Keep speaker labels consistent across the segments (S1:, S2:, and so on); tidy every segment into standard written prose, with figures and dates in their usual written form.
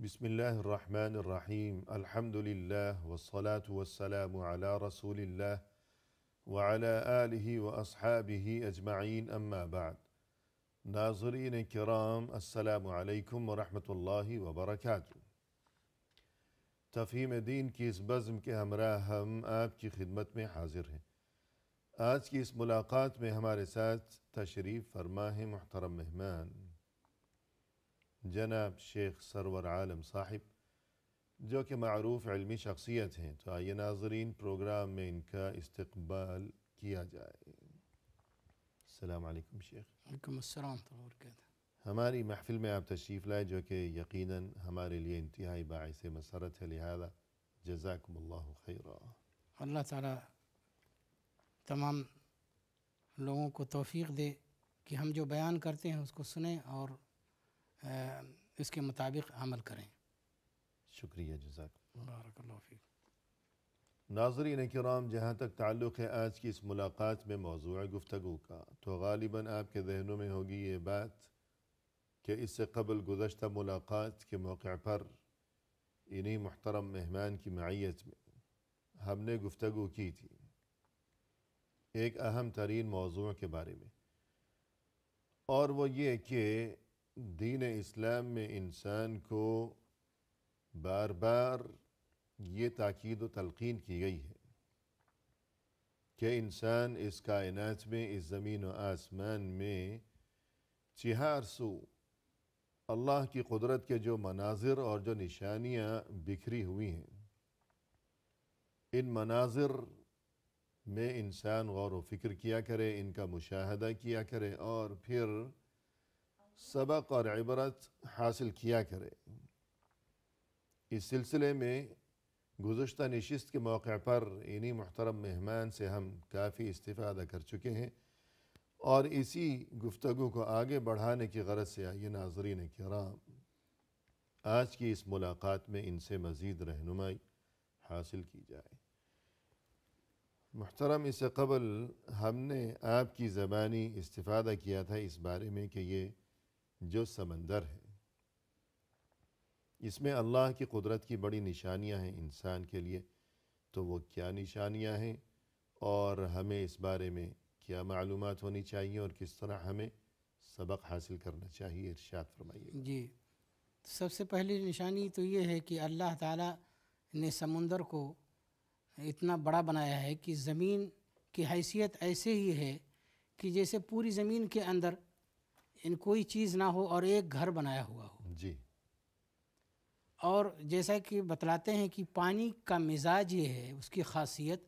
S1: بسم الله الرحمن الرحيم الحمد لله والصلاة والسلام على رسول الله وعلى آله وأصحابه أجمعين أما بعد ناظرین کرام السلام علیکم ورحمۃ اللہ وبرکاتہ۔ تفہیم دین کی اس بزم کے ہمراہ ہم آپ کی خدمت میں حاضر ہیں۔ آج کی اس ملاقات میں ہمارے ساتھ تشریف فرما ہے محترم مہمان جناب شیخ سرور عالم صاحب، جو کہ معروف علمی شخصیت ہیں۔ تو آئیے ناظرین پروگرام میں ان کا استقبال کیا جائے۔ السلام علیکم شیخ۔
S2: وعلیکم السلام ورحمۃ اللہ وبرکاتہ۔
S1: ہماری محفل میں آپ تشریف لائے جو کہ یقیناً ہمارے لیے انتہائی باعث مسرت ہے، لہذا جزاکم اللہ خیرا۔
S2: اللہ تعالیٰ تمام لوگوں کو توفیق دے کہ ہم جو بیان کرتے ہیں اس کو سنیں اور اس کے مطابق عمل کریں۔
S1: شکریہ، جزاکم
S2: بارک اللہ فیک۔
S1: ناظرین کرام، جہاں تک تعلق ہے آج کی اس ملاقات میں موضوع گفتگو کا، تو غالباً آپ کے ذہنوں میں ہوگی یہ بات کہ اس سے قبل گزشتہ ملاقات کے موقع پر انہی محترم مہمان کی معیت میں ہم نے گفتگو کی تھی ایک اہم ترین موضوع کے بارے میں، اور وہ یہ کہ دین اسلام میں انسان کو بار بار یہ تاکید و تلقین کی گئی ہے کہ انسان اس کائنات میں، اس زمین و آسمان میں چہار سو اللہ کی قدرت کے جو مناظر اور جو نشانیاں بکھری ہوئی ہیں، ان مناظر میں انسان غور و فکر کیا کرے، ان کا مشاہدہ کیا کرے اور پھر سبق اور عبرت حاصل کیا کرے۔ اس سلسلے میں گزشتہ نشست کے موقع پر انہی محترم مہمان سے ہم کافی استفادہ کر چکے ہیں، اور اسی گفتگو کو آگے بڑھانے کی غرض سے آئیے ناظرین کرام آج کی اس ملاقات میں ان سے مزید رہنمائی حاصل کی جائے۔ محترم، اس سے قبل ہم نے آپ کی زبانی استفادہ کیا تھا اس بارے میں کہ یہ جو سمندر ہے اس میں اللہ کی قدرت کی بڑی نشانیاں ہیں انسان کے لیے، تو وہ کیا نشانیاں ہیں اور ہمیں اس بارے میں کیا معلومات ہونی چاہیے اور کس طرح ہمیں سبق حاصل کرنا چاہیے، ارشاد فرمائیے۔
S2: جی، سب سے پہلی نشانی تو یہ ہے کہ اللہ تعالیٰ نے سمندر کو اتنا بڑا بنایا ہے کہ زمین کی حیثیت ایسے ہی ہے کہ جیسے پوری زمین کے اندر کوئی چیز نہ ہو اور ایک گھر بنایا ہوا ہو۔
S1: جی،
S2: اور جیسا کہ بتلاتے ہیں کہ پانی کا مزاج یہ ہے، اس کی خاصیت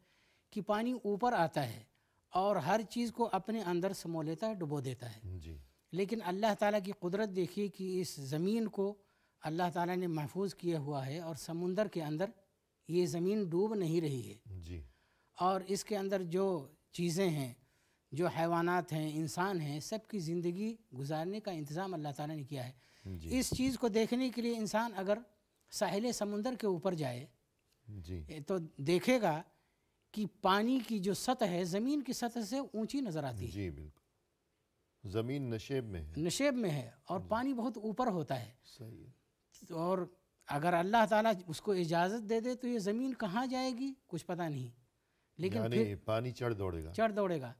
S2: کہ پانی اوپر آتا ہے اور ہر چیز کو اپنے اندر سمو لیتا ہے، ڈبو دیتا ہے۔
S1: جی،
S2: لیکن اللہ تعالیٰ کی قدرت دیکھیے کہ اس زمین کو اللہ تعالیٰ نے محفوظ کیا ہوا ہے اور سمندر کے اندر یہ زمین ڈوب نہیں رہی ہے،
S1: جی،
S2: اور اس کے اندر جو چیزیں ہیں، جو حیوانات ہیں، انسان ہیں، سب کی زندگی گزارنے کا انتظام اللہ تعالیٰ نے کیا ہے۔
S1: جی،
S2: اس چیز کو دیکھنے کے لیے انسان اگر ساحل سمندر کے اوپر جائے
S1: جی،
S2: تو دیکھے گا کہ پانی کی جو سطح ہے زمین کی سطح سے اونچی نظر آتی ہے،
S1: جی، بالکل زمین نشیب میں ہے۔
S2: نشیب میں ہے اور پانی بہت اوپر ہوتا ہے،
S1: صحیح ہے۔
S2: اور اگر اللہ تعالیٰ اس کو اجازت دے دے تو یہ زمین کہاں جائے گی کچھ پتہ نہیں، لیکن
S1: یعنی پانی چڑھ دوڑے گا۔
S2: چڑھ دوڑے گا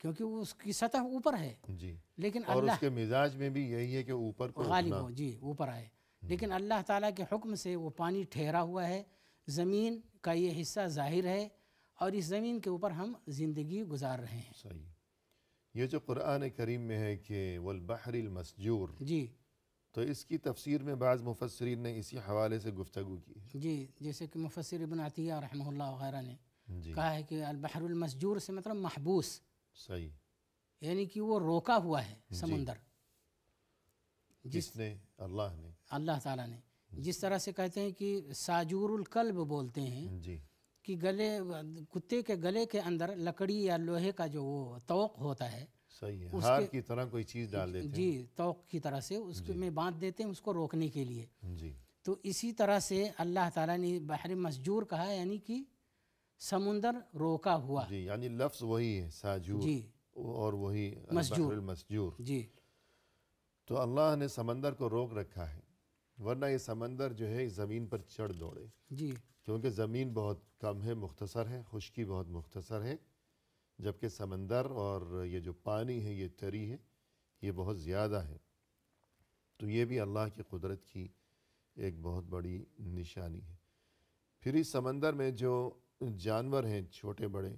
S2: کیونکہ اس کی سطح اوپر ہے،
S1: جی،
S2: لیکن
S1: اور
S2: اللہ
S1: اس کے مزاج میں بھی یہی ہے کہ اوپر کو
S2: غالب
S1: اٹھنا۔
S2: ہو، جی اوپر آئے، لیکن اللہ تعالیٰ کے حکم سے وہ پانی ٹھہرا ہوا ہے، زمین کا یہ حصہ ظاہر ہے اور اس زمین کے اوپر ہم زندگی گزار رہے ہیں۔
S1: صحیح۔ یہ جو قرآن کریم میں ہے کہ والبحر المسجور،
S2: جی
S1: تو اس کی تفسیر میں بعض مفسرین نے اسی حوالے سے گفتگو کی ہے۔
S2: جی، جیسے کہ مفسر ابن عطیہ رحمہ اللہ وغیرہ نے
S1: جی،
S2: کہا ہے کہ البحر المسجور سے مطلب محبوس،
S1: صحیح۔
S2: یعنی کہ وہ روکا ہوا ہے سمندر،
S1: جس نے اللہ نے،
S2: اللہ تعالیٰ نے جس طرح سے کہتے ہیں کہ ساجور القلب بولتے ہیں
S1: جی،
S2: کہ کتے کے گلے کے اندر لکڑی یا لوہے کا جو وہ توق ہوتا ہے،
S1: صحیح ہے، ہار کی طرح کوئی چیز ڈال دیتے ہیں۔
S2: جی توق کی طرح سے اس میں باندھ دیتے ہیں اس کو روکنے کے لیے۔
S1: جی،
S2: تو اسی طرح سے اللہ تعالیٰ نے بحر مسجور کہا، یعنی کہ سمندر روکا ہوا۔
S1: جی، یعنی لفظ وہی ہے ساجور،
S2: جی،
S1: اور وہی البحر
S2: مسجور،
S1: المسجور۔
S2: جی
S1: تو اللہ نے سمندر کو روک رکھا ہے، ورنہ یہ سمندر جو ہے زمین پر چڑھ دوڑے،
S2: جی
S1: کیونکہ زمین بہت کم ہے، مختصر ہے، خشکی بہت مختصر ہے، جبکہ سمندر اور یہ جو پانی ہے یہ تری ہے، یہ بہت زیادہ ہے۔ تو یہ بھی اللہ کی قدرت کی ایک بہت بڑی نشانی ہے۔ پھر اس سمندر میں جو جانور ہیں چھوٹے بڑے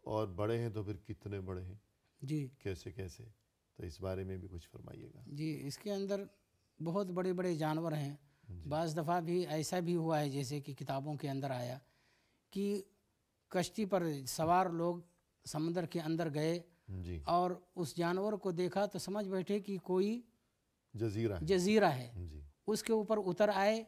S1: اور بڑے ہیں تو پھر کتنے بڑے ہیں،
S2: جی
S1: کیسے کیسے، تو اس بارے میں بھی کچھ فرمائیے گا۔
S2: جی اس کے اندر بہت بڑے بڑے جانور ہیں۔
S1: جی
S2: بعض دفعہ بھی ایسا بھی ہوا ہے جیسے کہ کتابوں کے اندر آیا کہ کشتی پر سوار لوگ سمندر کے اندر گئے
S1: جی
S2: اور اس جانور کو دیکھا تو سمجھ بیٹھے کہ کوئی
S1: جزیرہ ہے،
S2: جزیرہ ہے،
S1: جی
S2: اس کے اوپر اتر آئے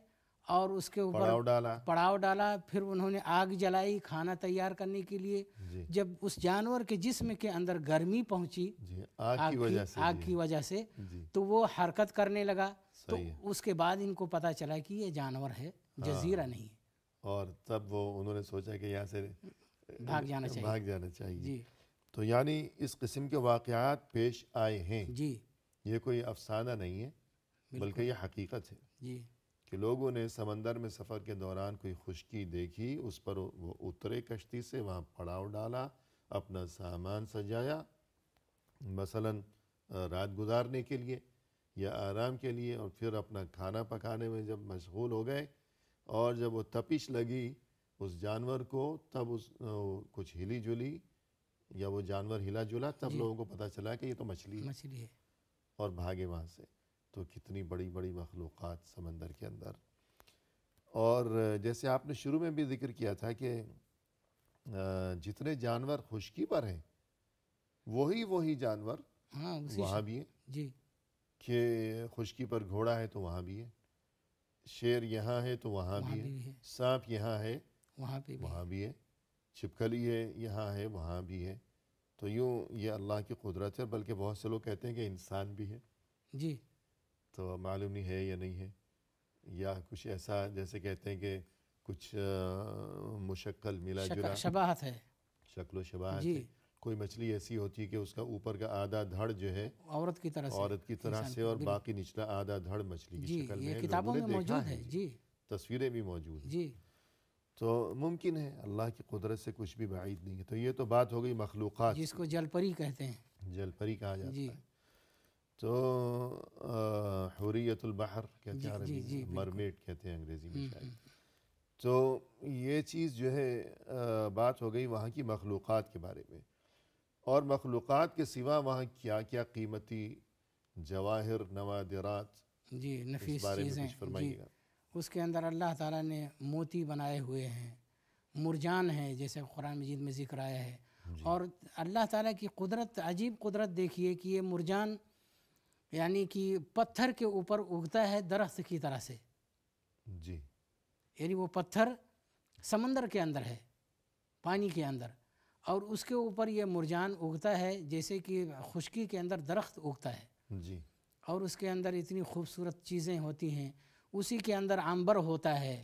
S2: اور اس کے اوپر
S1: پڑاؤ ڈالا،
S2: پڑاؤ ڈالا، پھر انہوں نے آگ جلائی کھانا تیار کرنے کے لیے۔
S1: جی
S2: جب اس جانور کے جسم کے اندر گرمی پہنچی
S1: جی آگ کی وجہ سے،
S2: آگ کی وجہ سے،
S1: جی
S2: تو وہ حرکت کرنے لگا۔ تو
S1: صحیح ہے،
S2: اس کے بعد ان کو پتہ چلا کہ یہ جانور ہے، جزیرہ نہیں ہے،
S1: اور تب وہ انہوں نے سوچا کہ یہاں سے
S2: بھاگ جانا چاہیے۔
S1: بھاگ جانا چاہیے۔
S2: جی
S1: تو یعنی اس قسم کے واقعات پیش آئے ہیں،
S2: جی
S1: یہ کوئی افسانہ نہیں ہے بلکہ یہ حقیقت ہے
S2: جی
S1: کہ لوگوں نے سمندر میں سفر کے دوران کوئی خشکی دیکھی، اس پر وہ اترے کشتی سے، وہاں پڑاؤ ڈالا، اپنا سامان سجایا، مثلاً رات گزارنے کے لیے یا آرام کے لیے، اور پھر اپنا کھانا پکانے میں جب مشغول ہو گئے، اور جب وہ تپش لگی اس جانور کو، تب اس کچھ ہلی جلی یا وہ جانور ہلا جلا، تب
S2: جی
S1: لوگوں کو پتہ چلا کہ یہ تو مچھلی ہے،
S2: مچھلی ہے۔
S1: اور بھاگے وہاں سے۔ تو کتنی بڑی بڑی مخلوقات سمندر کے اندر۔ اور جیسے آپ نے شروع میں بھی ذکر کیا تھا کہ جتنے جانور خشکی پر ہیں وہی جانور
S2: ہاں اسی
S1: وہاں بھی ہیں،
S2: جی
S1: کہ خشکی پر گھوڑا ہے تو وہاں بھی ہے، شیر یہاں ہے تو وہاں بھی ہے، سانپ یہاں ہے
S2: وہاں پہ بھی
S1: وہاں بھی ہے، چھپکلی ہے یہاں ہے وہاں بھی ہے۔ تو یوں یہ اللہ کی قدرت ہے، بلکہ بہت سے لوگ کہتے ہیں کہ انسان بھی ہے،
S2: جی
S1: تو معلوم نہیں ہے یا نہیں ہے، یا کچھ ایسا جیسے کہتے ہیں کہ کچھ مشکل ملا جلا
S2: شباہت ہے
S1: شکل و شباہت
S2: جی۔
S1: ہے۔ کوئی مچھلی ایسی ہوتی ہے کہ اس کا اوپر کا آدھا دھڑ جو ہے
S2: عورت کی طرح سے،
S1: عورت کی طرح سے، اور باقی نچلا آدھا دھڑ مچھلی کی
S2: جی
S1: شکل میں
S2: یہ
S1: ہے،
S2: کتابوں
S1: لوگوں
S2: میں
S1: نے دیکھا
S2: موجود ہے۔ جی
S1: تصویریں بھی موجود ہیں۔
S2: جی
S1: تو ممکن ہے اللہ کی قدرت سے کچھ بھی بعید نہیں ہے۔ تو یہ تو بات ہو گئی مخلوقات
S2: جس کو جل پری کہتے ہیں۔
S1: جل پری کہا جاتا
S2: جی
S1: ہے۔ تو حوریت البحر کہتے
S2: جی
S1: ہیں عربی
S2: جی
S1: میں، مرمیڈ کہتے ہیں انگریزی میں شاید۔
S2: ہم۔
S1: تو یہ چیز جو ہے بات ہو گئی وہاں کی مخلوقات کے بارے میں، اور مخلوقات کے سوا وہاں کیا کیا قیمتی جواہر نوادرات،
S2: جی
S1: اس
S2: نفیس
S1: بارے میں
S2: چیزیں
S1: کچھ فرمائیے
S2: جی،
S1: گا۔
S2: اس کے اندر اللہ تعالیٰ نے موتی بنائے ہوئے ہیں، مرجان ہے جیسے قرآن مجید میں ذکر آیا ہے۔ اور اللہ تعالیٰ کی قدرت، عجیب قدرت دیکھیے کہ یہ مرجان یعنی کہ پتھر کے اوپر اگتا ہے درخت کی طرح سے،
S1: جی
S2: یعنی وہ پتھر سمندر کے اندر ہے، پانی کے اندر، اور اس کے اوپر یہ مرجان اگتا ہے جیسے کہ خشکی کے اندر درخت اگتا ہے،
S1: جی
S2: اور اس کے اندر اتنی خوبصورت چیزیں ہوتی ہیں۔ اسی کے اندر عنبر ہوتا ہے،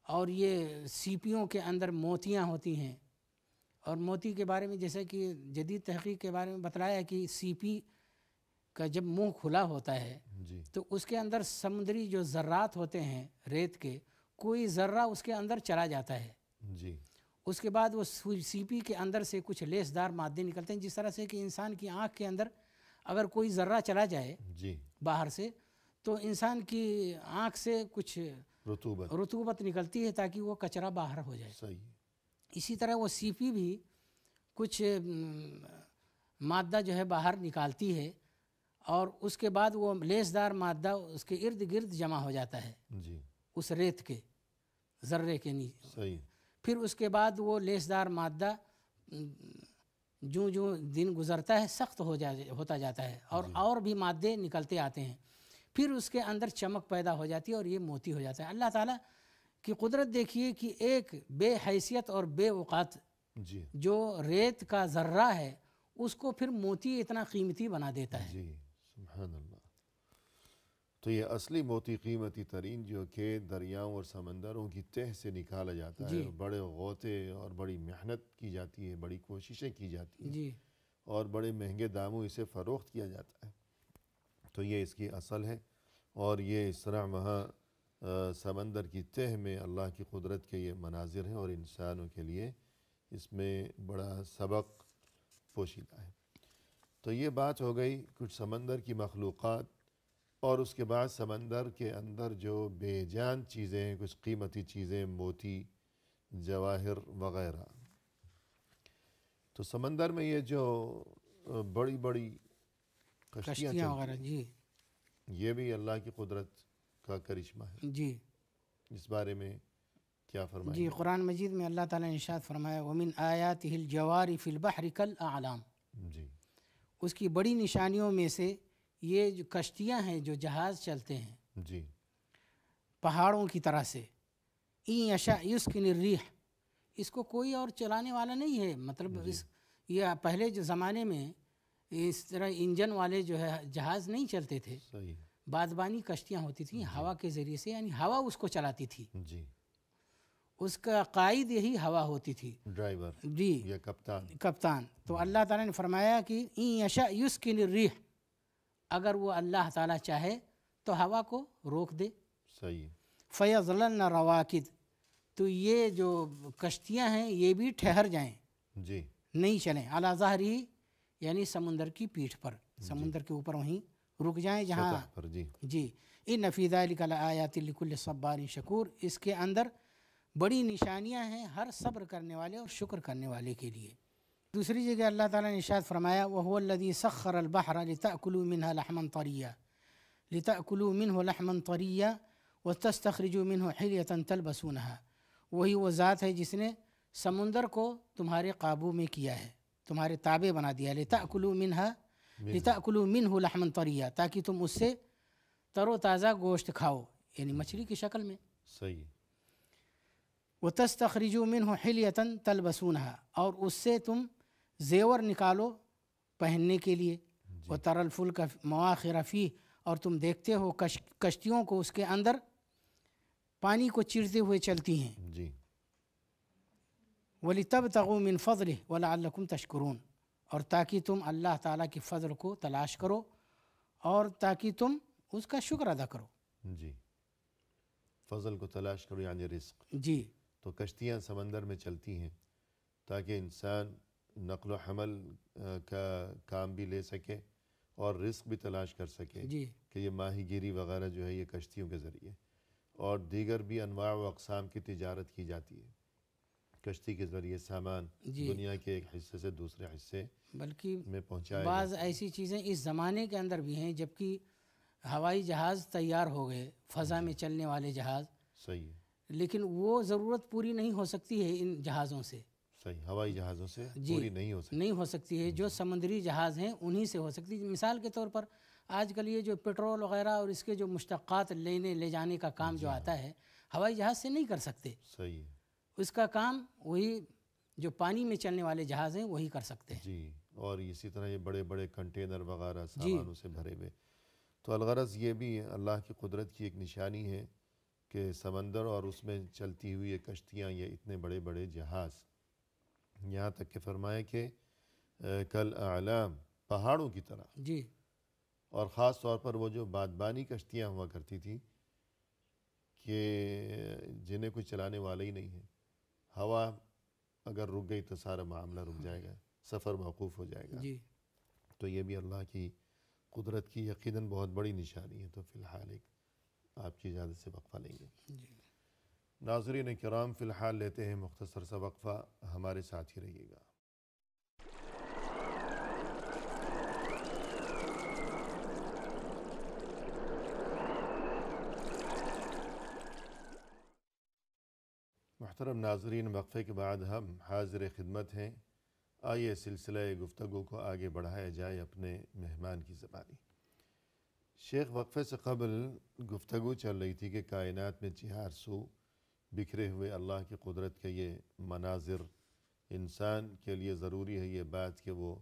S2: اور یہ سیپیوں کے اندر موتیاں ہوتی ہیں۔ اور موتی کے بارے میں جیسے کہ جدید تحقیق کے بارے میں بتلایا کہ سیپی کا جب منہ کھلا ہوتا ہے
S1: جی
S2: تو اس کے اندر سمندری جو ذرات ہوتے ہیں ریت کے، کوئی ذرہ اس کے اندر چلا جاتا ہے،
S1: جی
S2: اس کے بعد وہ سیپی کے اندر سے کچھ لیسدار مادے نکلتے ہیں، جس طرح سے کہ انسان کی آنکھ کے اندر اگر کوئی ذرہ چلا جائے
S1: جی
S2: باہر سے تو انسان کی آنکھ سے کچھ رطوبت نکلتی ہے تاکہ وہ کچرا باہر ہو جائے۔
S1: صحیح۔
S2: اسی طرح وہ سیپی بھی کچھ مادہ جو ہے باہر نکالتی ہے، اور اس کے بعد وہ لیسدار مادہ اس کے ارد گرد جمع ہو جاتا ہے
S1: جی
S2: اس ریت کے ذرے کے نیچے۔
S1: صحیح۔
S2: پھر اس کے بعد وہ لیسدار مادہ جو دن گزرتا ہے سخت ہوتا جاتا ہے، اور بھی مادے نکلتے آتے ہیں، پھر اس کے اندر چمک پیدا ہو جاتی ہے اور یہ موتی ہو جاتا ہے۔ اللہ تعالیٰ کی قدرت دیکھیے کہ ایک بے حیثیت اور بے اوقات
S1: جی
S2: جو ریت کا ذرہ ہے اس کو پھر موتی اتنا قیمتی بنا دیتا ہے۔
S1: جی سبحان اللہ۔ تو یہ اصلی موتی قیمتی ترین جو کہ دریاؤں اور سمندروں کی تہ سے نکالا جاتا ہے، بڑے غوطے اور بڑی محنت کی جاتی ہے، بڑی کوششیں کی جاتی ہیں،
S2: جی
S1: اور بڑے مہنگے داموں اسے فروخت کیا جاتا ہے، تو یہ اس کی اصل ہے۔ اور یہ اس طرح وہاں سمندر کی تہ میں اللہ کی قدرت کے یہ مناظر ہیں اور انسانوں کے لیے اس میں بڑا سبق پوشیدہ ہے۔ تو یہ بات ہو گئی کچھ سمندر کی مخلوقات، اور اس کے بعد سمندر کے اندر جو بے جان چیزیں ہیں، کچھ قیمتی چیزیں، موتی، جواہر وغیرہ۔ تو سمندر میں یہ جو بڑی بڑی کشتیاں
S2: کشتیاں وغیرہ،
S1: چلتی
S2: جی
S1: ہیں، یہ بھی اللہ کی قدرت کا کرشمہ ہے۔
S2: جی
S1: اس بارے میں کیا فرمائیں
S2: جی
S1: گے؟
S2: قرآن مجید میں اللہ تعالیٰ نے ارشاد فرمایا وَمِنْ آیَاتِهِ الْجَوَارِ فِي الْبَحْرِ كَالْأَعْلَامِ،
S1: جی
S2: اس کی بڑی نشانیوں میں سے یہ جو کشتیاں ہیں جو جہاز چلتے ہیں
S1: جی
S2: پہاڑوں کی طرح سے، اِن یشاء یسکن الرِّیح، اس کو کوئی اور چلانے والا نہیں ہے، مطلب یہ پہلے جو زمانے میں اس طرح انجن والے جو ہے جہاز نہیں چلتے تھے،
S1: صحیح،
S2: بادبانی کشتیاں ہوتی تھیں ہوا کے ذریعے سے، یعنی ہوا اس کو چلاتی تھی،
S1: جی
S2: اس کا قائد یہی ہوا ہوتی تھی،
S1: ڈرائیور
S2: جی
S1: یا کپتان۔
S2: کپتان۔ تو اللہ تعالیٰ نے فرمایا کہ ان یشاء یسکن الرِّیح، اگر وہ اللہ تعالیٰ چاہے تو ہوا کو روک دے،
S1: صحیح،
S2: فَيَظْلَلْنَ رَوَاكِدْ، تو یہ جو کشتیاں ہیں یہ بھی ٹھہر جائیں،
S1: جی
S2: نہیں چلیں، علی ظہری یعنی سمندر کی پیٹھ پر، سمندر کے اوپر وہیں رک جائیں جہاں،
S1: سطح پر، جی
S2: جی ان فی ذلک لآیات لکل صبار شکور، اس کے اندر بڑی نشانیاں ہیں ہر صبر کرنے والے اور شکر کرنے والے کے لیے۔ دوسری جگہ اللہ تعالیٰ نے ارشاد فرمایا وَهُوَ الَّذِي سَخَّرَ الْبَحْرَ لِتَأْكُلُوا مِنْهَا لَحْمًا طَرِيًّا وَتَسْتَخْرِجُوا مِنْهُ حِلْيَةً تَلْبَسُونَهَا، وہی وہ ذات ہے جس نے سمندر کو تمہارے قابو میں کیا ہے، تمہارے تابع بنا دیا، لِتَأْكُلُوا مِنْهُ لَحْمًا طَرِيًّا، تاکہ تم اس سے تر و تازہ گوشت کھاؤ، یعنی مچھلی کی شکل میں۔
S1: صحیح،
S2: وَتَسْتَخْرِجُوا مِنْهُ حِلْيَةً تَلْبَسُونَهَا، اور اس سے تم زیور نکالو پہننے کے لیے، وَتَرَى الْفُلْكَ مَوَاخِرَ فِيهِ، اور تم دیکھتے ہو کشتیوں کو اس کے اندر پانی کو چیرتے ہوئے چلتی ہیں،
S1: جی
S2: وَلِتَبْتَغُوا مِنْ فَضْلِهِ وَلَعَلَّكُمْ تَشْكُرُونَ، اور تاکہ تم اللہ تعالیٰ کے فضل کو تلاش کرو اور تاکہ تم اس کا شکر ادا کرو۔
S1: جی، فضل کو تلاش کرو یعنی رزق۔
S2: جی
S1: تو کشتیاں سمندر میں چلتی ہیں تاکہ انسان نقل و حمل کا کام بھی لے سکے اور رزق بھی تلاش کر سکے،
S2: جی
S1: کہ یہ ماہی گیری وغیرہ جو ہے یہ کشتیوں کے ذریعے، اور دیگر بھی انواع و اقسام کی تجارت کی جاتی ہے کشتی کے ذریعے، سامان
S2: جی
S1: دنیا کے ایک حصے سے دوسرے حصے
S2: بلکہ
S1: میں پہنچایا
S2: بعض
S1: جاتا ہے۔
S2: ایسی چیزیں اس زمانے کے اندر بھی ہیں، جبکہ ہوائی جہاز تیار ہو گئے، فضا میں چلنے والے جہاز،
S1: صحیح ہے،
S2: لیکن وہ ضرورت پوری نہیں ہو سکتی ہے ان جہازوں سے،
S1: صحیح، ہوائی جہازوں سے
S2: جی
S1: پوری نہیں ہو سکتی۔
S2: نہیں ہو سکتی ہے، جو سمندری جہاز ہیں انہی سے ہو سکتی ہے۔ مثال کے طور پر آج کل یہ جو پیٹرول وغیرہ اور اس کے جو مشتقات لے جانے کا کام جو آتا ہے ہوائی جہاز سے نہیں کر سکتے،
S1: صحیح ہے،
S2: اس کا کام وہی جو پانی میں چلنے والے جہاز ہیں وہی کر سکتے ہیں۔
S1: جی، اور اسی طرح یہ بڑے بڑے کنٹینر وغیرہ سامانوں سے بھرے ہوئے۔ تو الغرض یہ بھی اللہ کی قدرت کی ایک نشانی ہے کہ سمندر اور اس میں چلتی ہوئی یہ کشتیاں، یہ اتنے بڑے بڑے جہاز، یہاں تک کہ فرمایا کہ کل اعلام، پہاڑوں کی طرح،
S2: جی
S1: اور خاص طور پر وہ جو بادبانی کشتیاں ہوا کرتی تھی کہ جنہیں کوئی چلانے والا ہی نہیں ہے، ہوا اگر رک گئی تو سارا معاملہ رک جائے گا، سفر موقوف ہو جائے گا۔
S2: جی
S1: تو یہ بھی اللہ کی قدرت کی یقیناً بہت بڑی نشانی ہے۔ تو فی الحال ایک آپ کی اجازت سے وقفہ لیں گے۔
S2: جی
S1: ناظرین کرام، فی الحال لیتے ہیں مختصر سا وقفہ، ہمارے ساتھ ہی رہیے گا۔ محترم ناظرین، وقفے کے بعد ہم حاضر خدمت ہیں۔ آئیے سلسلہ گفتگو کو آگے بڑھایا جائے اپنے مہمان کی زبانی۔ شیخ، وقفے سے قبل گفتگو چل رہی تھی کہ کائنات میں چہار سو بکھرے ہوئے اللہ کی قدرت کے یہ مناظر، انسان کے لیے ضروری ہے یہ بات کہ وہ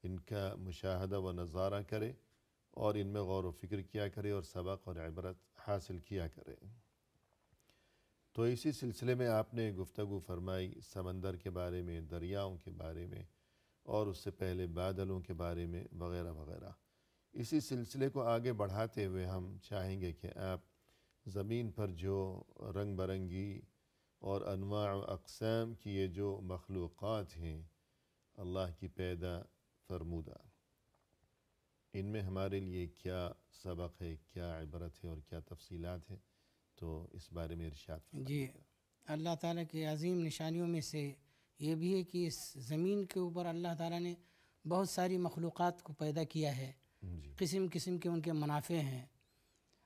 S1: ان کا مشاہدہ و نظارہ کرے اور ان میں غور و فکر کیا کرے اور سبق اور عبرت حاصل کیا کرے۔ تو اسی سلسلے میں آپ نے گفتگو فرمائی سمندر کے بارے میں، دریاؤں کے بارے میں، اور اس سے پہلے بادلوں کے بارے میں وغیرہ وغیرہ۔ اسی سلسلے کو آگے بڑھاتے ہوئے ہم چاہیں گے کہ آپ زمین پر جو رنگ برنگی اور انواع و اقسام کی یہ جو مخلوقات ہیں اللہ کی پیدا فرمودہ، ان میں ہمارے لیے کیا سبق ہے، کیا عبرت ہے اور کیا تفصیلات ہیں، تو اس بارے میں ارشاد فرمائیں۔
S2: جی، اللہ تعالیٰ کی عظیم نشانیوں میں سے یہ بھی ہے کہ اس زمین کے اوپر اللہ تعالیٰ نے بہت ساری مخلوقات کو پیدا کیا ہے،
S1: جی
S2: قسم قسم کے ان کے منافع ہیں۔